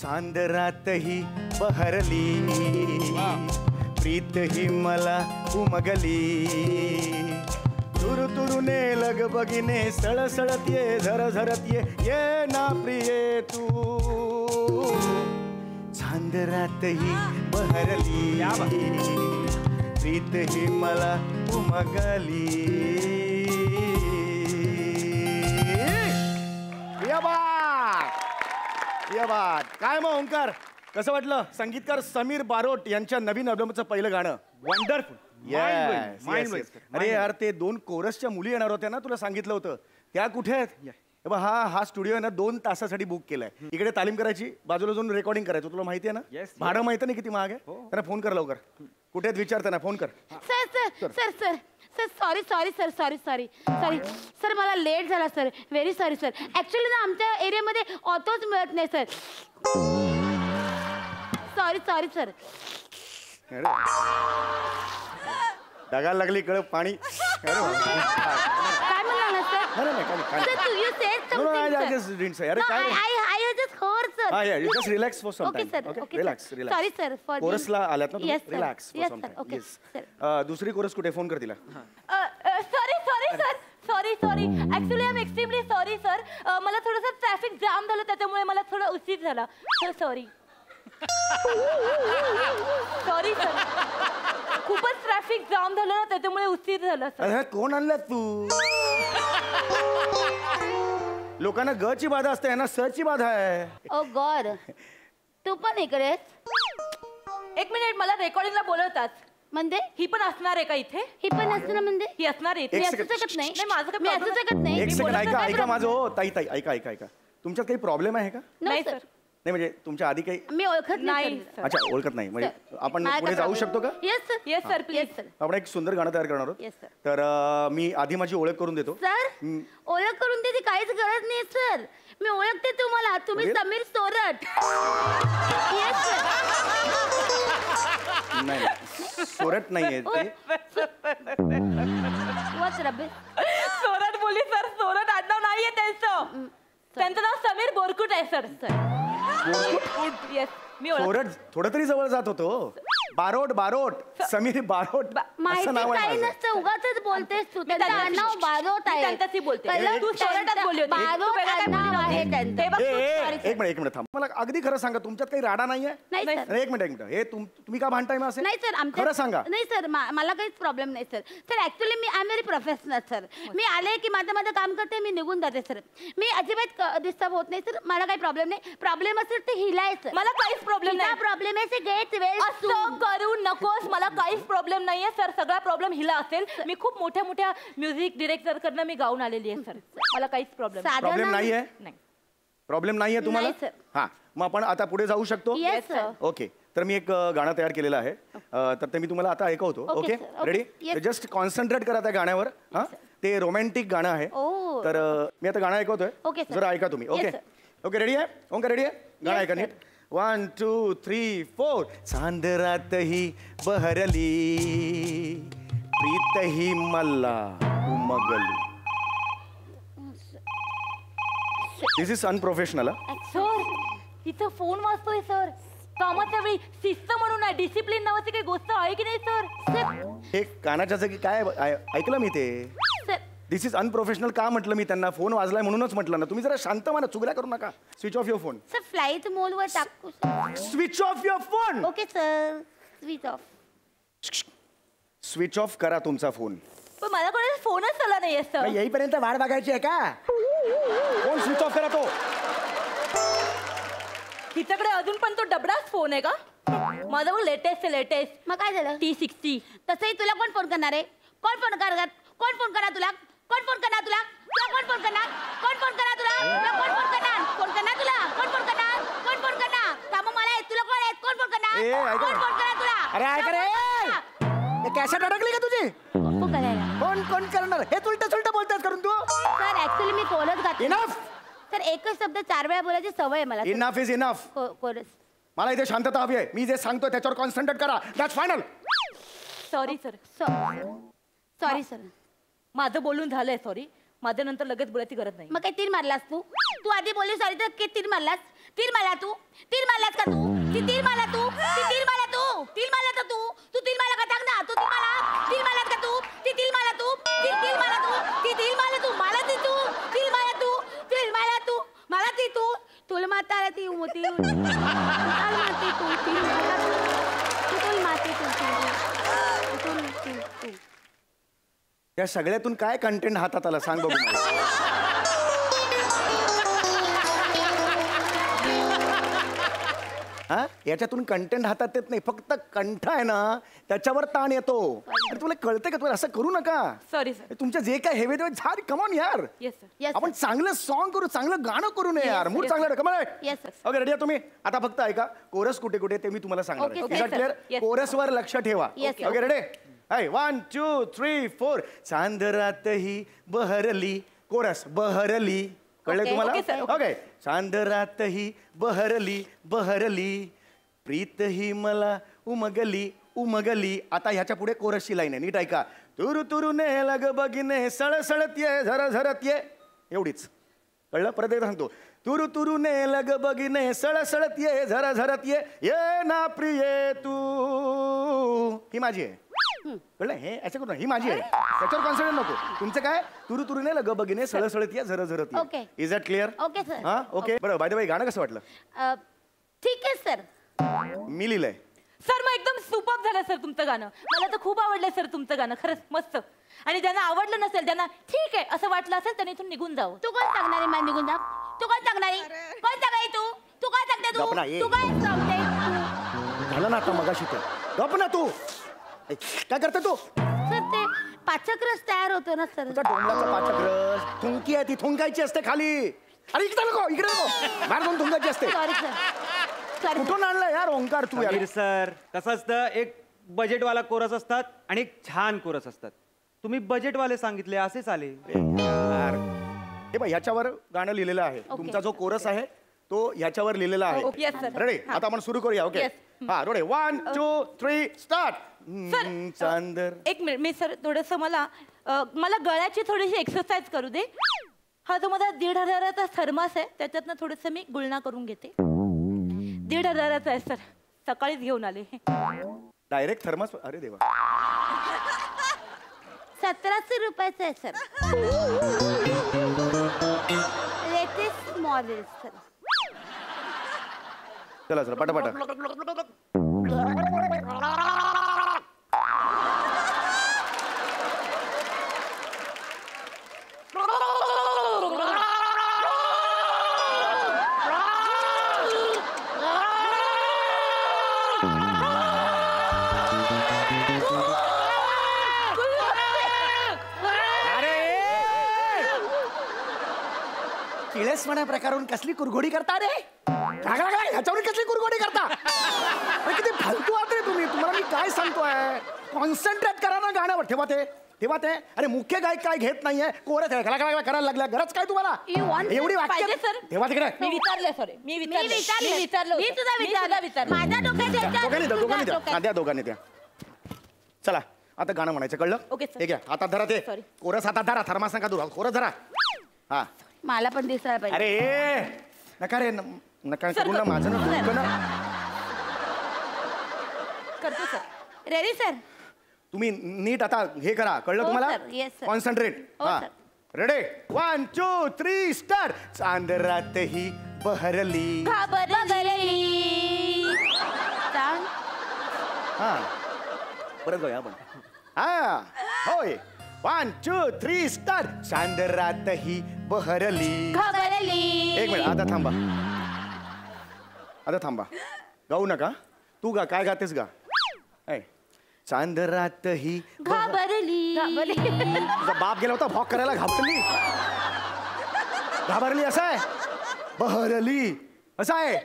चांदरात ही बहरली, प्रीत ही मला उमगली, तुरु तुरुने लग बगिने सळसळत ये झरझरत ये ना प्रिये तू. चांदरात ही बहरली, प्रीत ही मला उमगली. या बात. काय मग ओंकार, कसं वाटलं? संगीतकार समीर बारोट यांच्या नवीन अल्बमचं पहिलं गाणं. वंडरफुल. अरे यार, ते 2 कोरसच्या मुली येणार होत्या ना, तुला सांगितलं होतं, त्या कुठे आहेत? हा स्टुडिओ आहे ना 2 तासासाठी बुक केलाय. इकडे तालीम करायची, बाजूला जाऊन रेकॉर्डिंग करायचं. तुला माहिती आहे ना? भाडं माहिती नाही किती महाग आहे? त्यांना फोन कर लवकर. कुठे आहेत विचार त्यांना, फोन कर. Sir sir sir sir sir sorry sorry sir sorry sorry sorry sir, मला लेट झाला sir. Very sorry sir. Actually ना आमच्या एरियामध्ये ऑटोच मिळत नाही सर. Sorry sorry sir. ढगाला लागली कळ पाणी. काय म्हणला ना sir? Sir you sed something sir. I just heard sir. Just relax for some time. Okay sir. Okay. Relax. Sorry sir for कोरसला आल्यात ना तुम्ही? Yes sir. Relax for Yes some sir. time. Okay Yes. sir. दुसरी chorus कुठे? Phone कर तिला. Sorry sorry sir. Sorry actually I am extremely sorry sir. मला थोडंसं traffic jam झालं, त्याच्यामुळे मला थोडा उशीर झाला सर. Sorry sorry sir. खूपच ट्रॅफिक जाम झालं ना, त्याच्यामुळे उशीर झाला सर. अरे कोण आणल्यात तू? लोकांना ग ची बाधा असते, यांना स ची बाधा आहे. ओ गॉड, तू पण इकडेच? एक मिनिट, मला रेकॉर्डिंगला बोलवतात. म्हणजे ही पण असणार आहे का इथे? ही पण असणार म्हणजे? ही असणार आहे एक इथे? मी असू second. शकत नाही. नाही, माझं काही मी असू problem शकत नाही. एक मी सेकंड, बोलत ऐका नाही, ऐका माझं. हो ताई ताई, ऐका ऐका ऐका. तुमच्यात काही प्रॉब्लेम आहे का? No, नाही sir. सर. नाही म्हणजे तुमच्या आधी काही? मी ओळखत नाही नाही sir. अच्छा, ओळखत नाही म्हणजे आपण पुढे जाऊ शकतो का? Yes sir. Yes sir, yes please. Sir. आपण एक सुंदर गाणं तयार करणार आहोत. Yes, sir. तर मी आधी माझी ओळख करून देतो. सर ओळख करून त्याची काहीच गरज नाही सर. मी ओळखते तुम्हाला. तुम्ही Really? Samir Sorat. Yes sir. नाही सोरट नाहीये ते. वॉच रबे. सोरट बोली सर. सोरट आडनाव नाहीये त्यांचं. त्यांचं नाव समीर बोरकुट आहे सर. येस, मी ओळख. सोरट थोडं तरी जवळ जात होतो. बारोट बारोट, समीर बारोट माहिती असं नाव आहे काही माझं. नसतं, उगाचच बोलतेस तू. त्यांचं त्यांच्याशी- आडनाव बारोट मी आहे. त्यांच्याशी बोलते. पहिलं तू सोरटात बोलली होती. तू बारोट वेगळं काय आडनाव बोलली आहे नव्हती. त्यांचं. हे बघ, ए, तू- ए, sorry, sir. एक मिनिट थांब. मला अगदी खरं सांगा, तुमच्यात काही राडा नाहीये? नाही सर. अरे, एक मिनिट हे तुम्ही का भांडताय मग असे? नाही सर, खरं सांगा. नाही सर, मला काहीच प्रॉब्लेम नाही सर. सर ऍक्च्युली मी I am very professional sir. मी आले की माझं काम करते, मी निघून जाते सर. मी अजिबात डिस्टर्ब होत नाही सर. मला काही प्रॉब्लेम नाही. प्रॉब्लेम असेल तर हिलायचं. मला काहीच प्रॉब्लेम नाही. प्रॉब्लेम आहे गेट वेल. असं करू नकोस. मला काहीच प्रॉब्लेम नाहीये सर. सगळा प्रॉब्लेम हिला असेल. मी खूप मोठ्या मोठ्या म्युझिक डिरेक्टर कडनं मी गाऊन आलेली आहे सर. मला काहीच प्रॉब्लेम प्रॉब्लेम नाहीये? नाही. प्रॉब्लेम नाहीये तुम्हाला? नाही, sir. हा, मग आपण आता पुढे जाऊ शकतो. Yes sir. ओके, तर मी एक गाणं तयार केलेलं आहे. तर ते मी तुम्हाला आता ऐकवतो. Okay, okay, sir. Okay. Ready? Yes. Just concentrate करा त्या गाण्यावर. हा, ते रोमॅन्टिक गाणं आहे. Oh. तर मी आता गाणं ऐकवतोय. Okay, sir. जरा ऐका तुम्ही. Yes, okay sir. Okay, ready आहे? ओंकार रेडी आहे? गाणं Yes, ऐका sir. नीट. 1 2 3 4 चांदरातही बहरली प्रीतही मला उमगली. दिस इज अनप्रोफेशनल. सर इथं फोन वाजतोय सर. कामाच्या वेळी शिस्त म्हणून आहे, डिसिप्लिन नावाची काही गोष्ट आहे की नाही सर? हे कानाच्या जागी काय ऐकलं मी ते. सर दिस इज अनप्रोफेशनल का म्हटलं मी त्यांना. फोन वाजलाय म्हणूनच म्हटलं ना. तुम्ही जरा शांत म्हणा, चुगल्या करू नका. Switch off your phone. Sir flight मोडवर टाकू sir. Switch off your phone. Okay sir switch off. Switch off करा तुमचा फोन. पण मला कोणाचा फोनच आला नाहीये सर. येईपर्यंत वाट बघायची आहे का. फोन स्विच ऑफ करा तो. तिच्याकडे अजून पण तो डबडाच फोन आहे का? माझा बघ लेटेस्ट आहे लेटेस्ट. मग काय झालं? T60. तसंही तुला कोण फोन करणार आहे? कोण फोन करणार? कोण फोन करणार तुला? कोण फोन करणार तुला? तुला कोण फोन करणार? कोण फोन करणार तुला? तुला कोण फोन करणार? कोण करणार तुला? कोण फोन करणार? कोण फोन करणार? कामं मला आहेत, तुला कोण आहेत? कोण फोन करणार? कोण फोन करणार तुला? अरे ऐक रे, कॅसेट अडकली का तुझी. कोण करायला? कोण कोण करणार. हे उलट सुलट बोलतात करून तू. सर ऍक्च्युली मी कोलच घातली. इनफ. सर एकच शब्द 4 वेळा बोलायची सवय आहे मला. Enough is enough. कोरस. मला इथे शांतता हवी आहे. मी जे सांगतो त्याच्यावर कॉन्सन्ट्रेट करा. That's final. Sorry sir. Sorry sir. माझं बोलून झालंय सॉरी. माझ्या नंतर लगेच बोलायची गरज नाही. मग काय तीर मारलास तू? तू आधी बोलली सॉरी तर किती तीर मारलास? तीर मारला तू? तीर मारलास का तू? तीर मारला तू? तीर मारला तू? तीर मारला का तू? तू तीर मारला का? सांग ना. तू तीर मारला? तीर मारलास का तू? तीर मारला तू? तीर मारला तू? तीर मारला तू? मला ती तू? तीर मारला तू? तीर मारला तू? मला ती तू? तुला माता ती मोती. माती तू तीर मारला तू? तुल माती तू तू. या सगळ्यातून काय कंटेंट हातात आला सांग बघू मला. हा याच्यातून कंटेंट हातात येत नाही. फक्त कंठ आहे ना त्याच्यावर ताण येतो. अरे तुला कळतं का. तुला असं करू नका. Sorry sir. तुमचं जे काय हेवे तेवे झाड. कमॉन यार. Yes sir. Yes, आपण चांगलं सॉन्ग करू, चांगलं गाणं करू नये यार. मूड चांगला come on. Yes, sir. Okay ready आहे तुम्ही. आता फक्त ऐका कोरस कुठे कुठे ते मी तुम्हाला सांगणार Okay, आहे. sir. Is clear. Yes. कोरसवर लक्ष ठेवा. Yes, sir. Okay ready. 1 2 3 4 चांदरातही बहरली. कोरस बहरली. कळलं Okay. तुम्हाला. Okay, sir. ओके. चांदरातही बहरली बहरली प्रीतही मला उमगली उमगली. आता ह्याच्या पुढे कोरसची लाईन आहे. नीट ऐका. तुरु तुरु ने लग बगिने सळसळत ये झर झरत ये. एवढीच. कळलं. परत एकदा सांगतो. तुरु तुरु ने लग बगिने सळसळत ये झर झरत ये ना प्रिये तू. ही माझी आहे. कळलं. हे असं करू. ही माझी आहे. त्याच्यावर कॉन्सन्ट्रेट नको. तुमचं काय. तुरु तुरुने लग बगिने सळसळत ये झर झरत ये. Okay. Is that clear. Okay sir. हा ओके. बरं बाय द वे गाणं कसं वाटलं. ठीक आहे सर. मी लिहिलंय. सर मग एकदम सुपर झालं सर तुमचं गाणं. मला तर खूप आवडलं सर तुमचं गाणं. खरंच मस्त. आणि ज्यांना आवडलं नसेल त्यांना ठीक आहे असं वाटलं असेल त्यांनी इथून निघून जावं. तू कोण सांगणार आहे मला निघून जा? तू कोण सांगणार आहे? कोण सांगाय तू? तू काय सांगते गप ना, ये. तू? तू काय सांगते? झालं ना आता मगाशी ते. गप ना तू. काय करते तू. सर ते पाचक रस तयार होतो ना सर. तुझा डोंगराचा पाचक रस. थुंकी आहे ती थुंकायची असते खाली. अरे इकडे नको इकडे नको. बाहेर जाऊन थुंकायची असते. Sorry sir. सॉरी कुठून आणलं यार ओंकार तू यार. समीर सर कसं असतं. एक बजेटवाला कोरस असतात आणि एक छान कोरस असतात. तुम्ही बजेटवाले सांगितले असेच आले. यार. हे बघ ह्याच्यावर गाणं लिहिलेलं आहे. तुमचा जो कोरस आहे तो ह्याच्यावर लिहिलेला आहे. Yes, sir. रेडी. आता आपण सुरू करूया. ओके. हा रेडी. 1 2 3 स्टार्ट. सर चांदर. एक मिनिट मी सर थोडंसं मला गळ्याची थोडीशी एक्सरसाइज करू दे. हा जो माझा 1,500चा थर्मास आहे त्याच्यातनं थोडंसं मी गुळणा करून घेते. 1,500चा आहे सर. सकाळीच घेऊन आले. Direct thermos. अरे देवा. 1700 रुपयाचं आहे सर. Latest model sir. चला चला पटापटा. किळसवाण्या प्रकारून कसली कुरघोडी करता रे. ह्याच्यावर कसली कुरघोडी करता. अरे किती फालतू आहात रे तुम्ही. तुम्हाला मी काय सांगतोय. कॉन्सन्ट्रेट करा ना गाण्यावर. ठेवा ते. तेव्हा ते अरे मुख्य गायक काय घेत नाहीये कोरस करायला लागल्या गरज काय तुम्हाला You want एवढी पाहिजे, वाक्य sir? तेव्हा तिकडे मी विचारले सॉरी मी विचारलं मी तुझा विचारलं माझ्या डोक्यात याच्या दोघांनी द्या तुझ्या दोघांनी द्या डोक्यात. द्या दोघांनी द्या चला आता गाणं म्हणायचं कळलं Okay, sir. हे घ्या हातात धरा ते Sorry. कोरस हातात धरा थर्मास नका दूर कोरस धरा हा मला पण दिसायला पाहिजे अरे नका रे नका करून ना माझं ना डोकं ना करतो सर रेडी सर तुम्ही नीट आता हे करा कळलं हो, तुम्हाला sir. Yes, sir. कॉन्सन्ट्रेट हो, हा sir. रेडी 1 2 3 स्टार्ट चांदरात ही बहरली घाबरली सांग हा परत जाऊया आपण हा होय 1 2 3 स्टार्ट चांदरात ही बहरली घाबरली एक मिनिट आता थांबा गाऊ नका तू गा काय गातेस गा ऐ, चांदरात ही घाबरली तुझा बाप गेला होता भॉक करायला घाबरली असं आहे बहरली असं आहे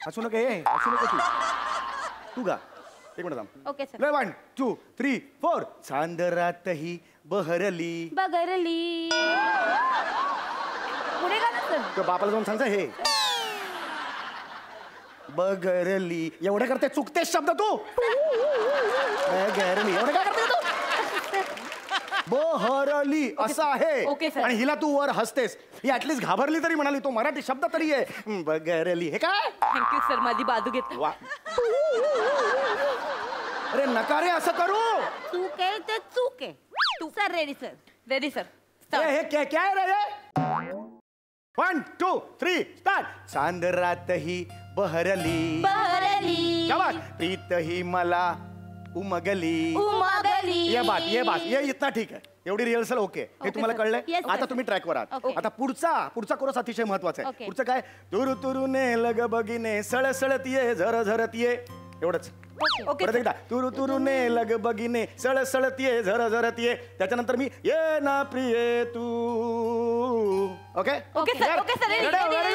हसू नका हसू नका तू गा एक मिनिट थांब ओके सर 1 2 3 4 चांदरात ही बहरली बगरली पुढे का ना सर तो बापाला जाऊन सांगता हे बगरली एवढं करते चुकतेस शब्द तू बगरली एवढं काय करते तू बहरली असं आहे Okay, sir. आणि हिला तू वर हसतेस ही ऍटलीस्ट घाबरली तरी म्हणाली तो मराठी शब्द तरी आहे बगरली हे काय थँक्यू सर माझी बाजू घेतली वा अरे नका रे असं करू चूक आहे ते चूक आहे तू sir ready sir ready sir हे क्या आहे रे 1 2 3 स्टार्ट चांदरात ही बहरली बहरली क्या बात प्रीत ही मला उमगली उमगली ये बात ये इतना ठीक आहे एवढी रिहर्सल ओके हे तुम्हाला sir. कळलंय Yes, आता sir. तुम्ही ट्रॅकवर आहात Okay. आता पुढचा कोरस अतिशय महत्वाचा आहे Okay. पुढचं काय तुरु तुरुने लग बगिने सळसळत ये झर झरत ये एवढंच ओके परत एकदा तुरु तुरुने लग बगिने सळसळत ये झर झरत ये त्याच्यानंतर मी ये ना प्रिये तू okay Okay, sir. Okay, sir. Ready, ready.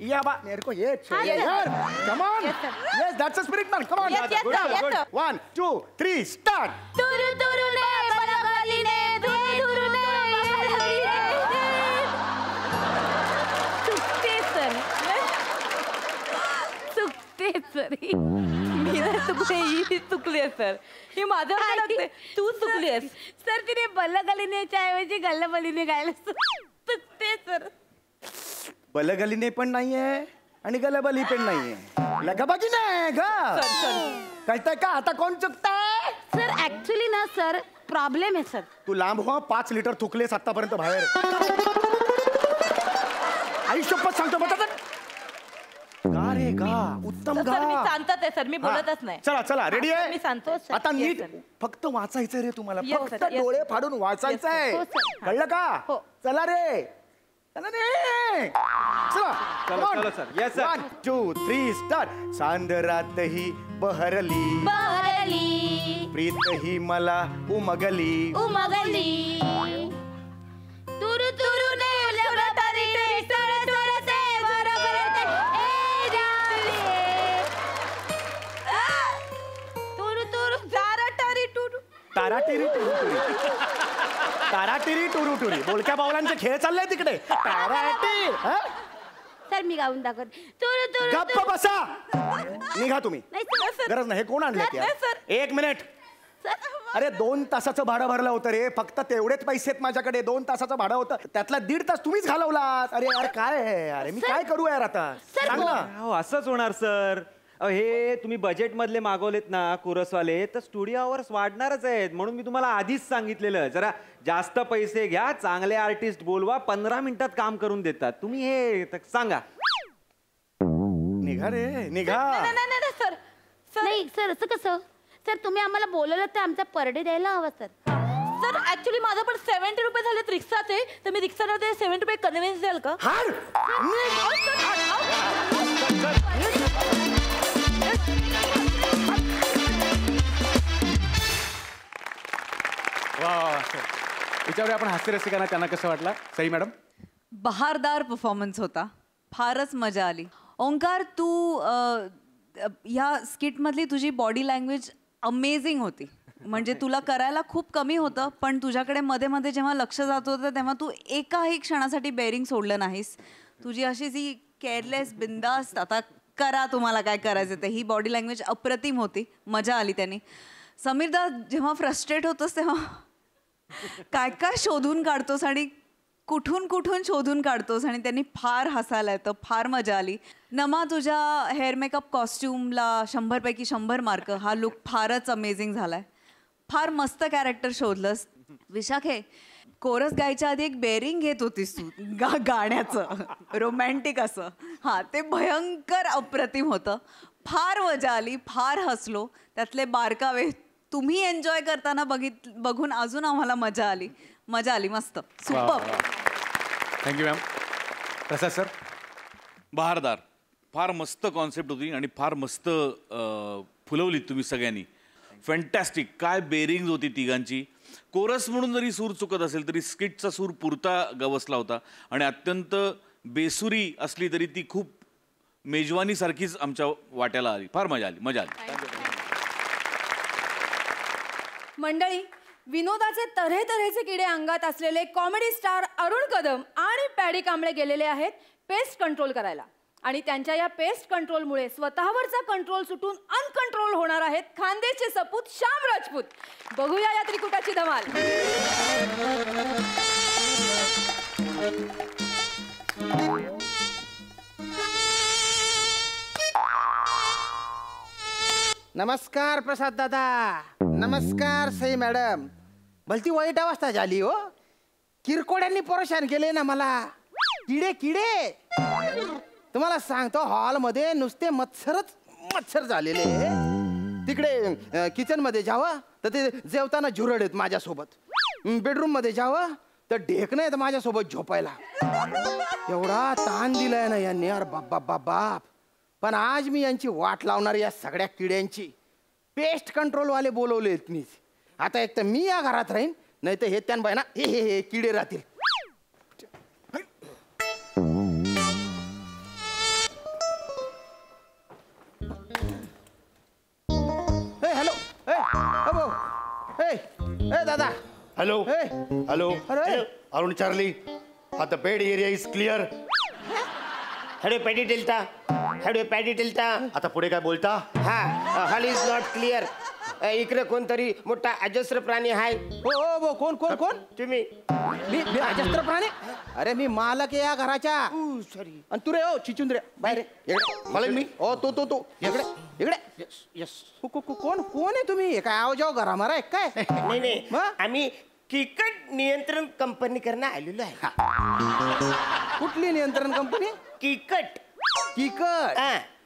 या बा मेरे को ये चाहिए yes, sir. यार come on Yes, sir. Yes that's a spirit man come on Yes, yes, sir. Yes, sir. 1 2 3 start तुरु तुरुने बगरलीने तुरु तुरुने चुकते सर चुकते सर मी नाही चुकले ही चुकली आहे सर ही माझ्यावर लागते तू चुकली आहेस सर तिने बल्लगलीने ऐवजी गल्लबलीने गायला चुकते सर बलगलीने पण नाहीये आणि गलबली पण नाहीये लगबगी नाही ग कळतंय का आता कोण चुकताय सर ऍक्च्युली ना सर प्रॉब्लेम आहे सर तू लांब हो 5 लिटर थुकलेस आतापर्यंत बाहेर आयुष्यपत सांगतो बघा गा रे गा उत्तम गा सर मी शांतच आहे सर मी हा. बोलतच नाही चला चला रेडी मी आहे शांत आता Yes, नीट sir. फक्त वाचायचं रे तुम्हाला Yes, फक्त sir. Yes, डोळे sir. फाडून वाचायचं Yes, sir. आहे हो, sir. कळलं का हो. चला रे चला रे चला, चला, sir. Yes, sir. 1 2 3 स्टार्ट चांदरात ही बहरली बहरली प्रीत ही मला उमगली उमगली तुरु तुरुने लवतारी ते सर सरते बरोबरते ए जाले तुरु तुरु जारटारी तुरु ताराटिरी टुरुटुरी ताराटिरी टुरुटुरी बोलक्या बावलांचे खेळ चालले तिकडे ताराटीर हा? सर मी गाऊन दाखवते तुरु तुरु गप्प बसा निघा तुम्ही नाही सर गरज नाही हे कोण आणले नाही, sir. एक मिनिट सर अरे 2 तासाचं भाडं भरलं होतं रे फक्त तेवढेच पैसे आहेत माझ्याकडे 2 तासाचं भाडं होतं त्यातला 1.5 तास तुम्हीच घालवलात अरे यार काय आहे अरे मी काय करू यार आता Sir, सांग ना अहो, असंच होणार सर हे तुम्ही बजेट मधले मागवलेत ना कोरसवाले तर स्टुडिओ आवर्स वाढणारच आहेत म्हणून मी तुम्हाला आधीच सांगितलेलं जरा जास्त पैसे घ्या चांगले आर्टिस्ट बोलवा 15 मिनिटात काम करून देतात तुम्ही हे सांगा निघा रे निघा नाही सर सर नाही सर असं कसं सर तुम्ही आम्हाला बोलवलं तर आमचा पर डे द्यायला हवा सर सर ऍक्च्युली माझं पण 70 रुपये झालेत रिक्षाचे तर मी रिक्षाला ते 70 रुपये कन्व्हिन्स द्याल का हार याच्यावर आपण हास्य रसिकांना त्यांना कसं वाटला सई मॅडम बहारदार परफॉर्मन्स होता फारच मजा आली ओंकार तू ह्या स्किटमधली तुझी बॉडी लँग्वेज अमेझिंग होती म्हणजे तुला करायला खूप कमी होतं, पण तुझ्याकडे मध्ये मध्ये जेव्हा लक्ष जात होतं तेव्हा तू एकाही क्षणासाठी बेरिंग सोडलं नाहीस. तुझी अशी जी केअरलेस बिंदास्त आता करा तुम्हाला काय करायचं ते, ही बॉडी लँग्वेज अप्रतिम होती. मजा आली त्यांनी. समीरदा जेव्हा फ्रस्ट्रेट होतोस तेव्हा काय काय शोधून काढतोस आणि कुठून कुठून शोधून काढतोस आणि त्यांनी फार हसायला येतं. फार मजा आली. नमा, तुझ्या हेअर मेकअप कॉस्ट्युमला 100पैकी 100 मार्क. हा लुक फारच अमेझिंग झालाय. फार मस्त कॅरेक्टर शोधलंस. विशाखे, कोरस गायच्या आधी एक बेरिंग घेत होतीस तू गाण्याचं रोमॅन्टिक असं. हां, ते भयंकर अप्रतिम होतं. फार मजा आली. फार हसलो. त्यातले बारकावे तुम्ही एन्जॉय करताना बघून अजून आम्हाला मजा आली. मजा आली. मस्त. Super. Thank you ma'am. Prasad sir. बहारदार. फार मस्त कॉन्सेप्ट होती आणि फार मस्त फुलवलीत तुम्ही सगळ्यांनी. फॅन्टॅस्टिक. काय बेरिंग्ज होती तिघांची. कोरस म्हणून जरी सूर चुकत असेल तरी स्किटचा सूर पुरता गवसला होता आणि अत्यंत बेसुरी असली तरी ती खूप मेजवानीसारखीच आमच्या वाट्याला आली. फार मजा आली. मजा आली. मंडळी, विनोदाचे तऱ्हेतऱ्हेचे किडे अंगात असलेले कॉमेडी स्टार अरुण कदम आणि पॅडी कांबळे गेलेले आहेत पेस्ट कंट्रोल करायला. आणि त्यांच्या या पेस्ट कंट्रोलमुळे स्वतःवरचा कंट्रोल सुटून अनकंट्रोल होणार आहेत खानदेशचे सपूत श्याम राजपूत. बघूया या त्रिकुटाची धमाल. नमस्कार प्रसाद दादा. नमस्कार सई मॅडम. भलती वाईट अवस्था झाली हो. किरकोड्यांनी परेशान केले ना मला. किडे किडे तुम्हाला सांगतो, हॉलमध्ये नुसते मच्छर झालेले. तिकडे किचन मध्ये जावं तर ते जेवताना झुरड आहेत माझ्यासोबत. बेडरूम मध्ये जावं तर ढेक नाही माझ्यासोबत झोपायला. एवढा ताण दिलाय ना यांनी. अरे बाप बाप. पण आज मी यांची वाट लावणार या सगळ्या किड्यांची. पेस्ट कंट्रोलवाले बोलवलेत मी. आता एक तर मी या घरात राहीन, नाही तर हे त्यांना ना हे किडे राहतील. हॅलो. दादा. हॅलो. हॅलो. अरे Arun Charlie. The bed area is clear. Hello पॅडी टिल्टा. हॅलो पॅडी टिल्टा. आता पुढे काय बोलता? हा, हॉल इज नॉट क्लिअर. इकडे कोणतरी मोठा अजस्त्र प्राणी आहे. हो. कोण कोण कोण तुम्ही? मी अजस्त्र प्राणी? अरे मी मालक आहे या घराच्या. सॉरी. आणि तू रे हो चिचुंद्रे बाहेर मला मी. हो तो इकडे इकडे. यस. कोण आहे तुम्ही? काय आवाज घरा मारा काय? नाही आम्ही कीकट नियंत्रण कंपनी करणं आलेलो आहे. कुठली नियंत्रण कंपनी? कीकट.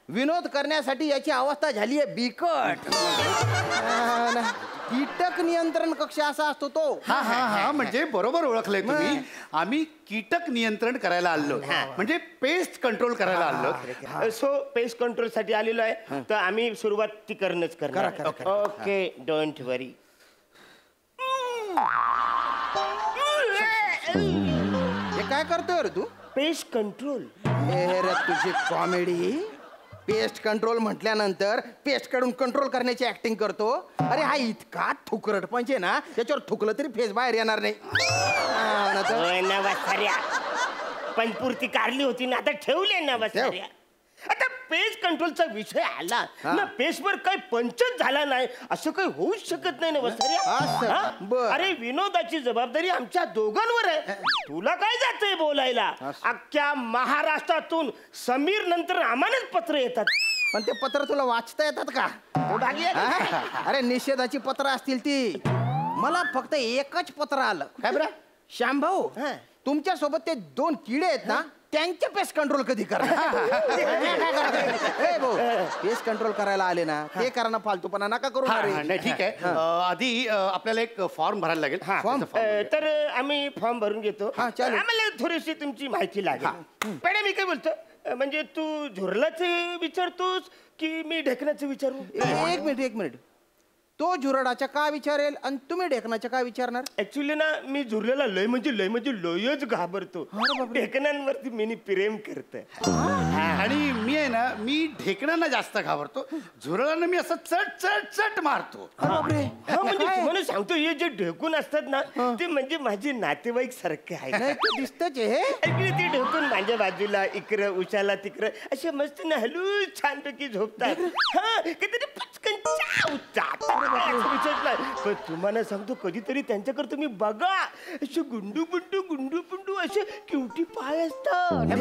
विनोद करण्यासाठी याची अवस्था झाली आहे बिकट. कीटक नियंत्रण कक्ष असा असतो तो. हा म्हणजे बरोबर ओळखलंय तुम्ही. आम्ही कीटक नियंत्रण करायला आलो, म्हणजे पेस्ट कंट्रोल करायला आलो. सो पेस्ट कंट्रोल साठी आलेलो आहे. तर आम्ही सुरुवात ती करणंच करणार. Okay, don't worry. हे काय करतोय रे तू? Pest control. तुझी कॉमेडी. पेस्ट कंट्रोल म्हटल्यानंतर पेस्ट कडून कंट्रोल करण्याची ऍक्टिंग करतो. अरे हा इतका थुकरट म्हणजे ना, त्याच्यावर थुकलं तरी फेस बाहेर येणार नाही. पंचपुर्ती काढली होती ना, आता ठेवले ना बसाऱ्या. आता पेस्ट कंट्रोलचा विषय आला ना, पेस्टवर काही पंचच झाला नाही असं काही होऊच शकत नाही ना बसाऱ्या. अरे विनोदाची जबाबदारी आमच्या दोघांवर आहे. तुला काय जातंय बोलायला? अख्ख्या महाराष्ट्रातून समीर नंतर आम्हालाच पत्र येतात. पण ते पत्र तुला वाचता येतात का? अरे निषेधाची पत्र असतील ती. मला फक्त एकच पत्र आलं. काय बरं? श्याम भाऊ, तुमच्या सोबत ते 2 किडे आहेत ना, त्यांचे पेस्ट कंट्रोल कधी करा. पेस्ट कंट्रोल करायला आले ना, ते करा. फालतूपणा नका करू. नाही ठीक आहे. आधी आपल्याला एक फॉर्म भरायला लागेल. फॉर्म तर आम्ही फॉर्म भरून घेतो. आम्हाला थोडीशी तुमची माहिती लागेल. पण मी काय बोलतो, म्हणजे तू झुरलाच विचारतोस की मी ढेकण्याचं विचारू? एक मिनिट. तो झुरडाच्या का विचारेल आणि तुम्ही ढेकणाच्या का विचारणार? ऍक्च्युली ना मी झुरल्याला लय म्हणजे लयच घाबरतो. ढेकणांवरती मी प्रेम करते. आणि मी आहे ना, मी ढेकणांना जास्त घाबरतो. झुरळांना मी असं चट चट चट मारतो. म्हणजे तुम्हाला सांगतो, हे जे ढेकून असतात ना, ते म्हणजे माझे नातेवाईक सारखे आहे. दिसतच हे. ते ढेकून माझ्या बाजूला इकडं उशाला तिकडं असे मस्त ना हलू छानपैकी झोपतात. हा कधीतरी पटकन पण तुम्हाला सांगतो, कधीतरी त्यांच्याकडे तुम्ही बघा, असे गुंडू गुंडू असे क्युटी पाय असतात.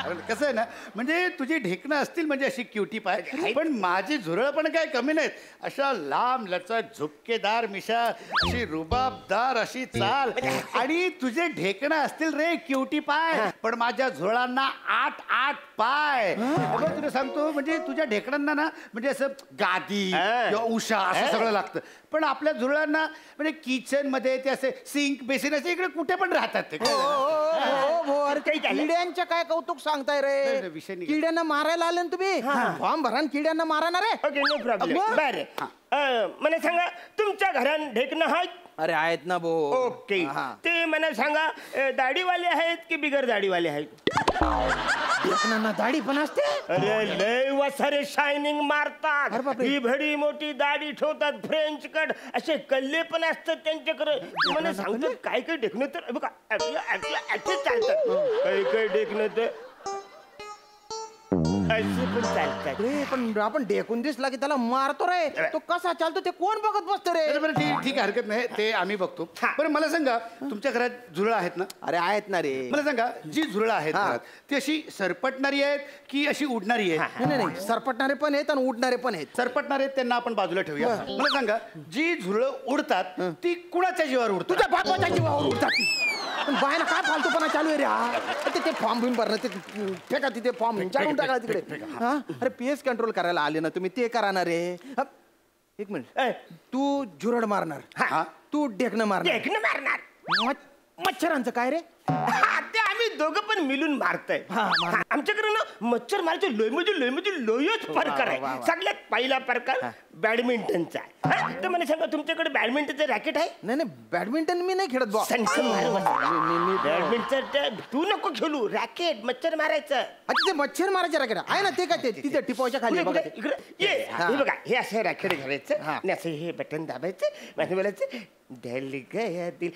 अरुण, कसं आहे ना, म्हणजे तुझी ढेकणं असतील म्हणजे अशी क्युटी पाय, पण माझी झुरळ पण काय कमी नाहीत. अशा लांब लचक झुपकेदार मिशा, अशी रुबाबदार अशी चाल, आणि तुझे ढेकणं असतील रे क्युटी पाय, पण माझ्या झुरळांना 8 पाय. तुला सांगतो, म्हणजे तुझ्या ढेकणांना ना, म्हणजे असं गादी किंवा उषा असं सगळं लागतं, पण आपल्या झुरळांना म्हणजे किचन मध्ये ते असे सिंक बेसिन असे इकडे कुठे पण राहतात ते. किड्यांच्या काय कौतुक सांगताय रे? किड्यांना मारायला आले ना तुम्ही? फॉर्म भरा किड्यांना मारा ना रे. Okay, no problem. बरं, मला सांगा, तुमच्या घरात ढेकणं आहेत? अरे आहेत ना भो. ओके, ते मला सांगा, दाढीवाले आहेत की बिगर दाढीवाले आहेत? ढेकणांना दाढी पण असते? अरे लय वसारे शायनिंग मारतात, ही भडी मोठी दाढी ठेवतात, फ्रेंच कट, असे कल्ले पण असतात त्यांच्याकडे. मला सांगतो, काय काय ढेकणं तर बघा चालतात, काही ढेकणं तर पण आपण ढेकून दिसला की त्याला मारतो रे. तो कसा चालतो ते कोण बघत बसतो रे? ठीक आहे, हरकत नाही, ते आम्ही बघतो. पण मला सांगा, तुमच्या घरात झुरळ आहेत ना? अरे आहेत ना रे. मला सांगा, जी झुरळ आहेत घरात, ती अशी सरपटणारी आहेत की अशी उडणारी आहेत? नाही, सरपटणारे पण आहेत आणि उडणारे पण आहेत. सरपटणारे आहेत त्यांना आपण बाजूला ठेवूया. मला सांगा, जी झुरळ उडतात ती कुणाच्या जीवावर उडतात? तुझ्या बापाच्या जीवावर उडतात. पण बायला काय फालतूपणा चालू आहे रे? ते फॉर्म घेऊन भरणं, ते फेका तिथे फॉर्म चालून टाका तिकडे. अरे पीएस कंट्रोल करायला आले ना तुम्ही, ते करा ना रे. एक मिनिट, तू झुरड मारणार, तू ढेकणं मारणार. मच्छरांचं काय रे? ते आम्ही दोघं पण मिळून मारताय. आमच्याकडे ना मच्छर मारायचे लोयच प्रकार आहे. सगळ्यात पहिला प्रकार बॅडमिंटनचा आहे. तर मला सांगा, तुमच्याकडे बॅडमिंटनचं रॅकेट आहे? नाही, बॅडमिंटन मी नाही खेळत. बॅडमिंटन तू नको खेळू, रॅकेट मच्छर मारायचं. अच्छा, ते मच्छर मारायचे रॅकेट आहे ना, ते काय ते तिथे टिपवायच्या खाली बघा. हे बघा, हे असं रॅकेट घालायचं आणि असं हे बटन दाबायचं आणि बोलायचं, दिल गया दिल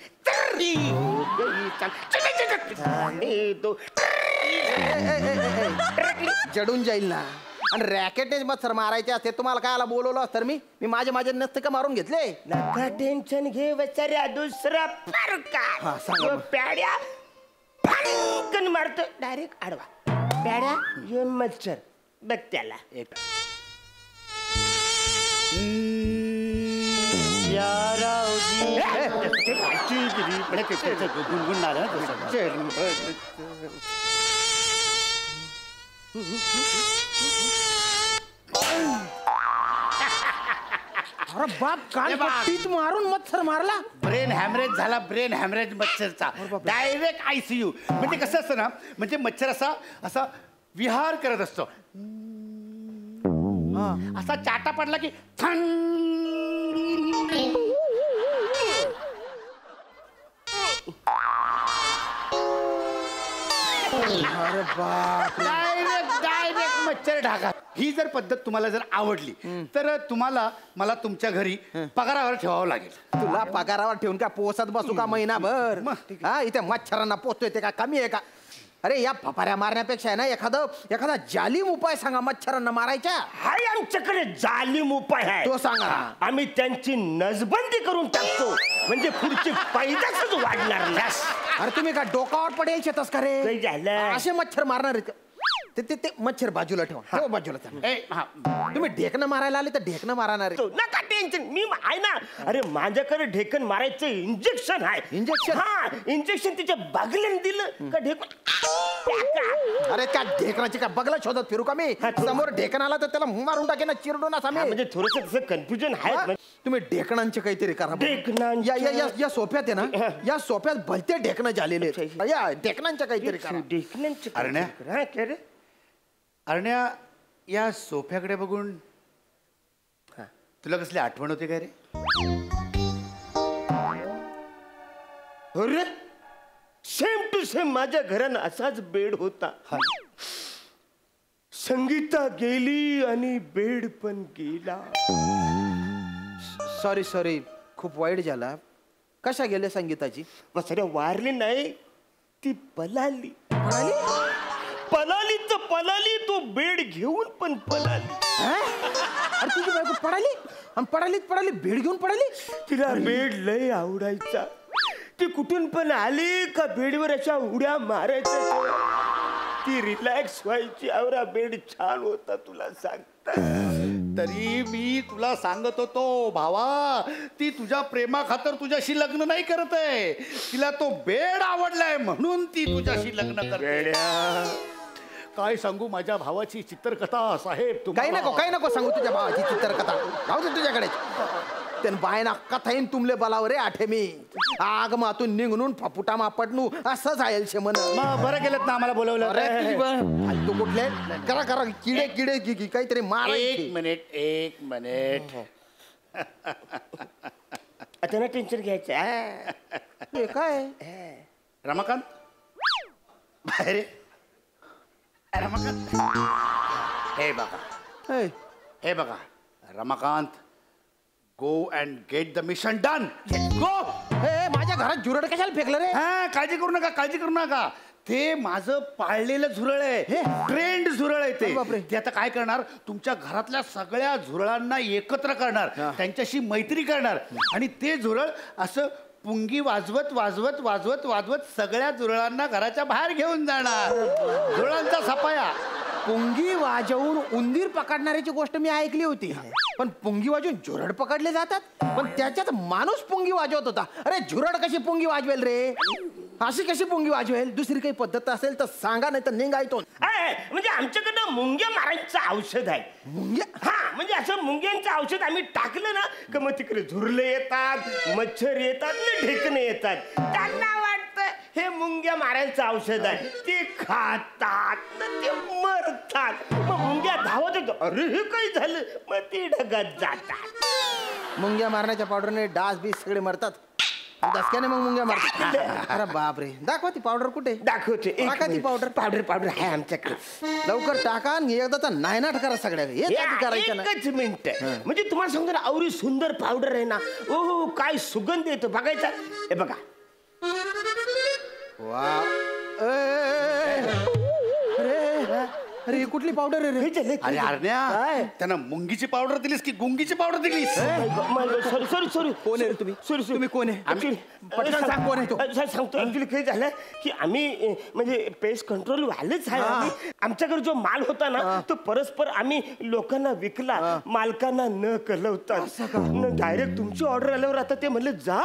जडून जाईल ना. आणि रॅकेटनेच मच्छर मारायचे असते. तुम्हाला काय बोलवलं असतं मी माझे नसते का मारून घेतले? नका टेन्शन घे वचाऱ्या. दुसरा प्रकार, प्याड्या फणकन मारतो डायरेक्ट आडवा. प्याड्या ये मच्छर बघ त्याला. अरे बाप, कान पट्टीत मारून मच्छर मारला. ब्रेन हॅमरेज झाला, ब्रेन हॅमरेज मच्छरचा. Direct ICU. म्हणजे कसं असतं ना, म्हणजे मच्छर असा विहार करत असतो, असा चाटा पडला की अरे बाप, डायरेक्ट मच्छर ढाका. ही जर पद्धत तुम्हाला जर आवडली तर मला तुमच्या घरी पगारावर ठेवावं लागेल. तुला पगारावर ठेवून का पोसत बसू का महिनाभर? इथे मच्छरांना पोचतोय ते का कमी आहे का? अरे या फपाऱ्या मारण्यापेक्षा आहे ना एखादा जालिम उपाय सांगा मच्छरांना मारायच्या. हाय, आमच्याकडे जालिम उपाय आहे. तो सांगा. आम्ही त्यांची नसबंदी करून टाकतो, म्हणजे पुढची पैदासच वाढणार नाही. अरे तुम्ही का डोकावर पडेल शेतस का रे? असे मच्छर मारणार आहेत? ते मच्छर बाजूला ठेवा, बाजूला. तुम्ही ढेकणं मारायला आले तर ढेकणं मारणार. नका टेन्शन, मी आहे ना. अरे माझ्याकडे ढेकण मारायचं इंजेक्शन आहे. इंजेक्शन? हा, इंजेक्शन तिच्या बगल्याने दिलं का ढेकण. अरे त्या ढेकणाची का बगला शोधत फिरू का मी? समोर ढेकण आला तर त्याला मारून टाकेन ना, चिरडून असा. म्हणजे थोडंसं तसं कन्फ्युजन आहे. तुम्ही ढेकणांचे काहीतरी करा. या सोफ्यात आहे ना, या सोफ्यात भलते ढेकणं झालेले. या ढेकणांच्या काहीतरी करा. अरण्या, या सोफ्याकडे बघून तुला कसली आठवण होते काय रे? अरे सेम टू सेम माझ्या घरानं असाच बेड होता. संगीता गेली आणि बेड पण गेला. सॉरी खूप वाईट झाला. कशा गेल्या संगीताची? वसऱ्या वारली नाही, ती पलाली. पलाली तर पलाली, तो बेड घेऊन पण पलाली. अरे तुझी बायको पडाली आणि पडाली बेड घेऊन पडाली. तिला बेड लय आवडायचा. ती कुठून पण आली का बेडवर अशा उड्या मारायच्या. ती रिलॅक्स व्हायची. आवरा बेड छान होता तुला सांगता. तरी मी तुला सांगत होतो भावा, ती तुझ्या प्रेमा खातर तुझ्याशी लग्न नाही करत आहे. तिला तो बेड आवडलाय म्हणून ती तुझ्याशी लग्न करते. काय सांगू माझ्या भावाची चित्रकथा साहेब. काही नको सांगू तुझ्या भावाची चित्रकथा. राहू दे तुझ्याकडे. त्यान बायना कथा येईन तुमले बलावर रे आठे मी. आग मातून निघून फपुटा मापटनू असं जायल शे म्हण. बरं गेलं ना आम्हाला बोलवलं. अरे तू कुठले करा किडे काहीतरी मार. एक मिनिट आता ना टेन्शन घ्यायचं. काय रमाकांत बाहेर. रमाकांत हे बघा Ramakant, go and get the mission done. Go. माझ्या घरात जुरड कशाला फेकलं रे? काळजी करू नका. ते माझं पाळलेलं झुरळ आहे. ट्रेंड झुरळ आहे ते आता काय करणार, तुमच्या घरातल्या सगळ्या झुरळांना एकत्र करणार, त्यांच्याशी मैत्री करणार आणि ते झुरळ असं पुंगी वाजवत सगळ्या झुरळांना घराच्या बाहेर घेऊन जाणार. झुरळांचा सफाया. पुंगी वाजवून उंदीर पकडणाऱ्याची गोष्ट मी ऐकली होती, पण पुंगी वाजवून झुरड पकडले जातात. पण त्याच्यात माणूस पुंगी वाजवत होता. अरे झुरड कशी पुंगी वाजवेल रे? अशी कशी पुंगी वाजवेल? दुसरी काही पद्धत असेल तर सांगा, नाही तर निघायतो. म्हणजे आमच्याकडं मुंग्या मारायचं औषध आहे. मुंग्या? हा, म्हणजे असं मुंग्यांचं औषध आम्ही टाकलं ना का मग तिकडे झुरले येतात, मच्छर येतात, ढेकणे येतात. त्यांना वाटतं हे मुंग्या मारायचं औषध आहे. ते खातात, ते मरतात. मग मुंग्या धावत येतो, अरे हे काय झालं, मग ते ढगत जातात. मुंग्या मारण्याच्या पावडरने डास बीस सगळे मरतात. दसक्याने मग मुंग्या मारतात. अरे बापरे, दाखवा ती पावडर कुठे? दाखवते. टाका ती पावडर आहे आमच्याकडे. लवकर टाका आणि एकदाचा नायनाट करा सगळ्या. एकच मिनिट. म्हणजे तुम्हाला सांगतो ना, आवरी सुंदर पावडर आहे ना. ओ काय सुगंध येतो बघायचा. हे बघा. वा. अरे कुठली पावडर आहे रे? अरे हरण्या, त्यांना मुंगीची पावडर दिलीस की गुंगीची पावडर दिलीस? सॉरी कोण आहे तुम्ही? तुम्ही कोण आहे? पटकन सांग कोण आहे तो. सांगतो. ऍक्च्युली काय झालं की आम्ही म्हणजे पेस्ट कंट्रोल वालेच आहे. आमच्याकडे जो माल होता ना तो परस्पर आम्ही लोकांना विकला, मालकांना न कळवता. डायरेक्ट तुमची ऑर्डर आल्यावर आता ते म्हणले जा.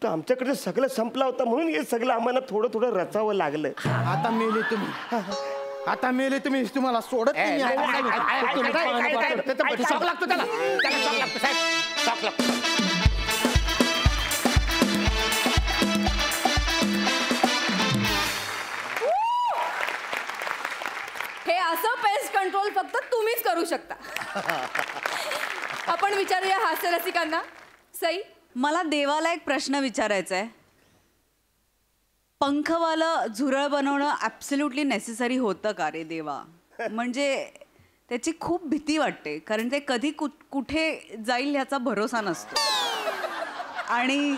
तर आमच्याकडे सगळं संपला होता म्हणून हे सगळं आम्हाला थोडं थोडं रचावं लागलं. आता मेले तुम्ही. तुम्हाला सोडत नाही. शॉक लागतो त्याला. शॉक लागतो साहेब, शॉक लागतो. हे असं पेस्ट कंट्रोल फक्त तुम्हीच करू शकता. आपण विचारूया हास्य रसिकांना. सई, मला देवाला एक प्रश्न विचारायचा आहे. पंखवालं झुरळ बनवणं ॲब्सोल्युटली नेसेसरी होतं का रे देवा? म्हणजे त्याची खूप भीती वाटते, कारण ते कधी कुठे जाईल ह्याचा भरोसा नसतो. आणि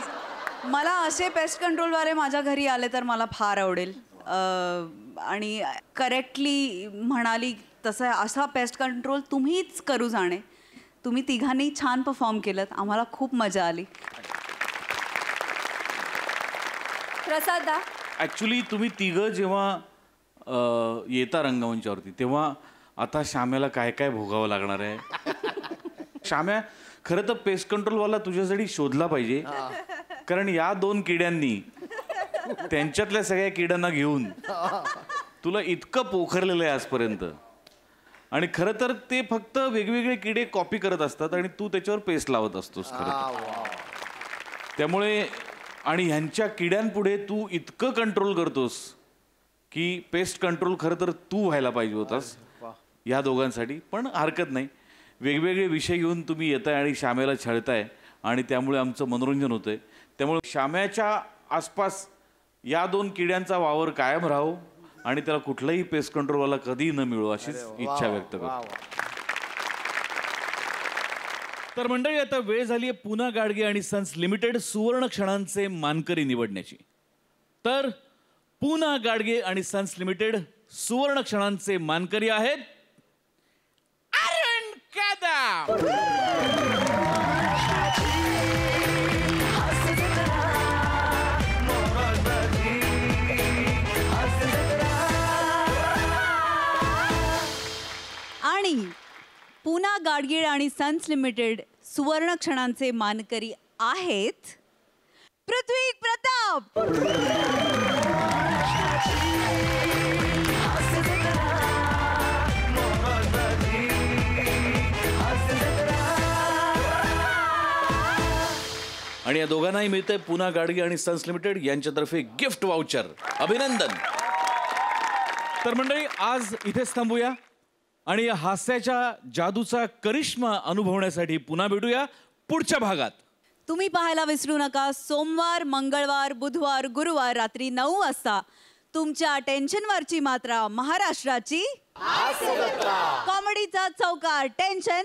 मला असे पेस्ट कंट्रोलवाले माझ्या घरी आले तर मला फार आवडेल. आणि करेक्टली म्हणाली तसं असा पेस्ट कंट्रोल तुम्हीच करू जाणे. तुम्ही तिघांनी छान परफॉर्म केलं, आम्हाला खूप मजा आली. प्रसादा, ॲक्च्युली तुम्ही तिघं जेव्हा येता रंगमंचावरती तेव्हा आता श्याम्याला काय काय भोगावं लागणार आहे. श्याम्या, खरं तर पेस्ट कंट्रोलवाला तुझ्यासाठी शोधला पाहिजे, कारण या दोन किड्यांनी त्यांच्यातल्या सगळ्या किड्यांना घेऊन तुला इतकं पोखरलेलं आहे आजपर्यंत. आणि खरं तर ते फक्त वेगवेगळे किडे कॉपी करत असतात आणि तू त्याच्यावर पेस्ट लावत असतोस खरं. त्यामुळे आणि ह्यांच्या किड्यांपुढे तू इतकं कंट्रोल करतोस की पेस्ट कंट्रोल खरं तर तू व्हायला पाहिजे होतास या दोघांसाठी. पण हरकत नाही, वेगवेगळे विषय घेऊन तुम्ही येताय आणि श्यामेला छळताय आणि त्यामुळे आमचं मनोरंजन होतंय. त्यामुळे श्याम्याच्या आसपास या 2 किड्यांचा वावर कायम राहो आणि त्याला कुठलाही पेस्ट कंट्रोलवाला कधी न मिळो अशीच इच्छा व्यक्त करतो. तर मंडळी, आता वेळ झाली आहे पूना गाडगे आणि सन्स लिमिटेड सुवर्ण क्षणांचे मानकरी निवडण्याची. तर पूना गाडगे आणि सन्स लिमिटेड सुवर्ण क्षणांचे मानकरी आहेत अरुण कदम. आणि पूना गाडगीळ आणि सन्स लिमिटेड सुवर्ण क्षणांचे मानकरी आहेत पृथ्वी प्रताप. आणि या दोघांनाही मिळतंय पूना गाडगे आणि सन्स लिमिटेड यांच्यातर्फे गिफ्ट वाउचर. अभिनंदन. तर मंडळी, आज इथेच थांबूया आणि या हास्याच्या जादूचा करिश्मा अनुभवण्यासाठी पुन्हा भेटूया पुढच्या भागात. तुम्ही पाहायला विसरू नका सोमवार, मंगळवार, बुधवार, गुरुवार रात्री 9 वाजता तुमच्या टेन्शनवरची मात्रा महाराष्ट्राची कॉमेडीचा चौकार टेन्शन.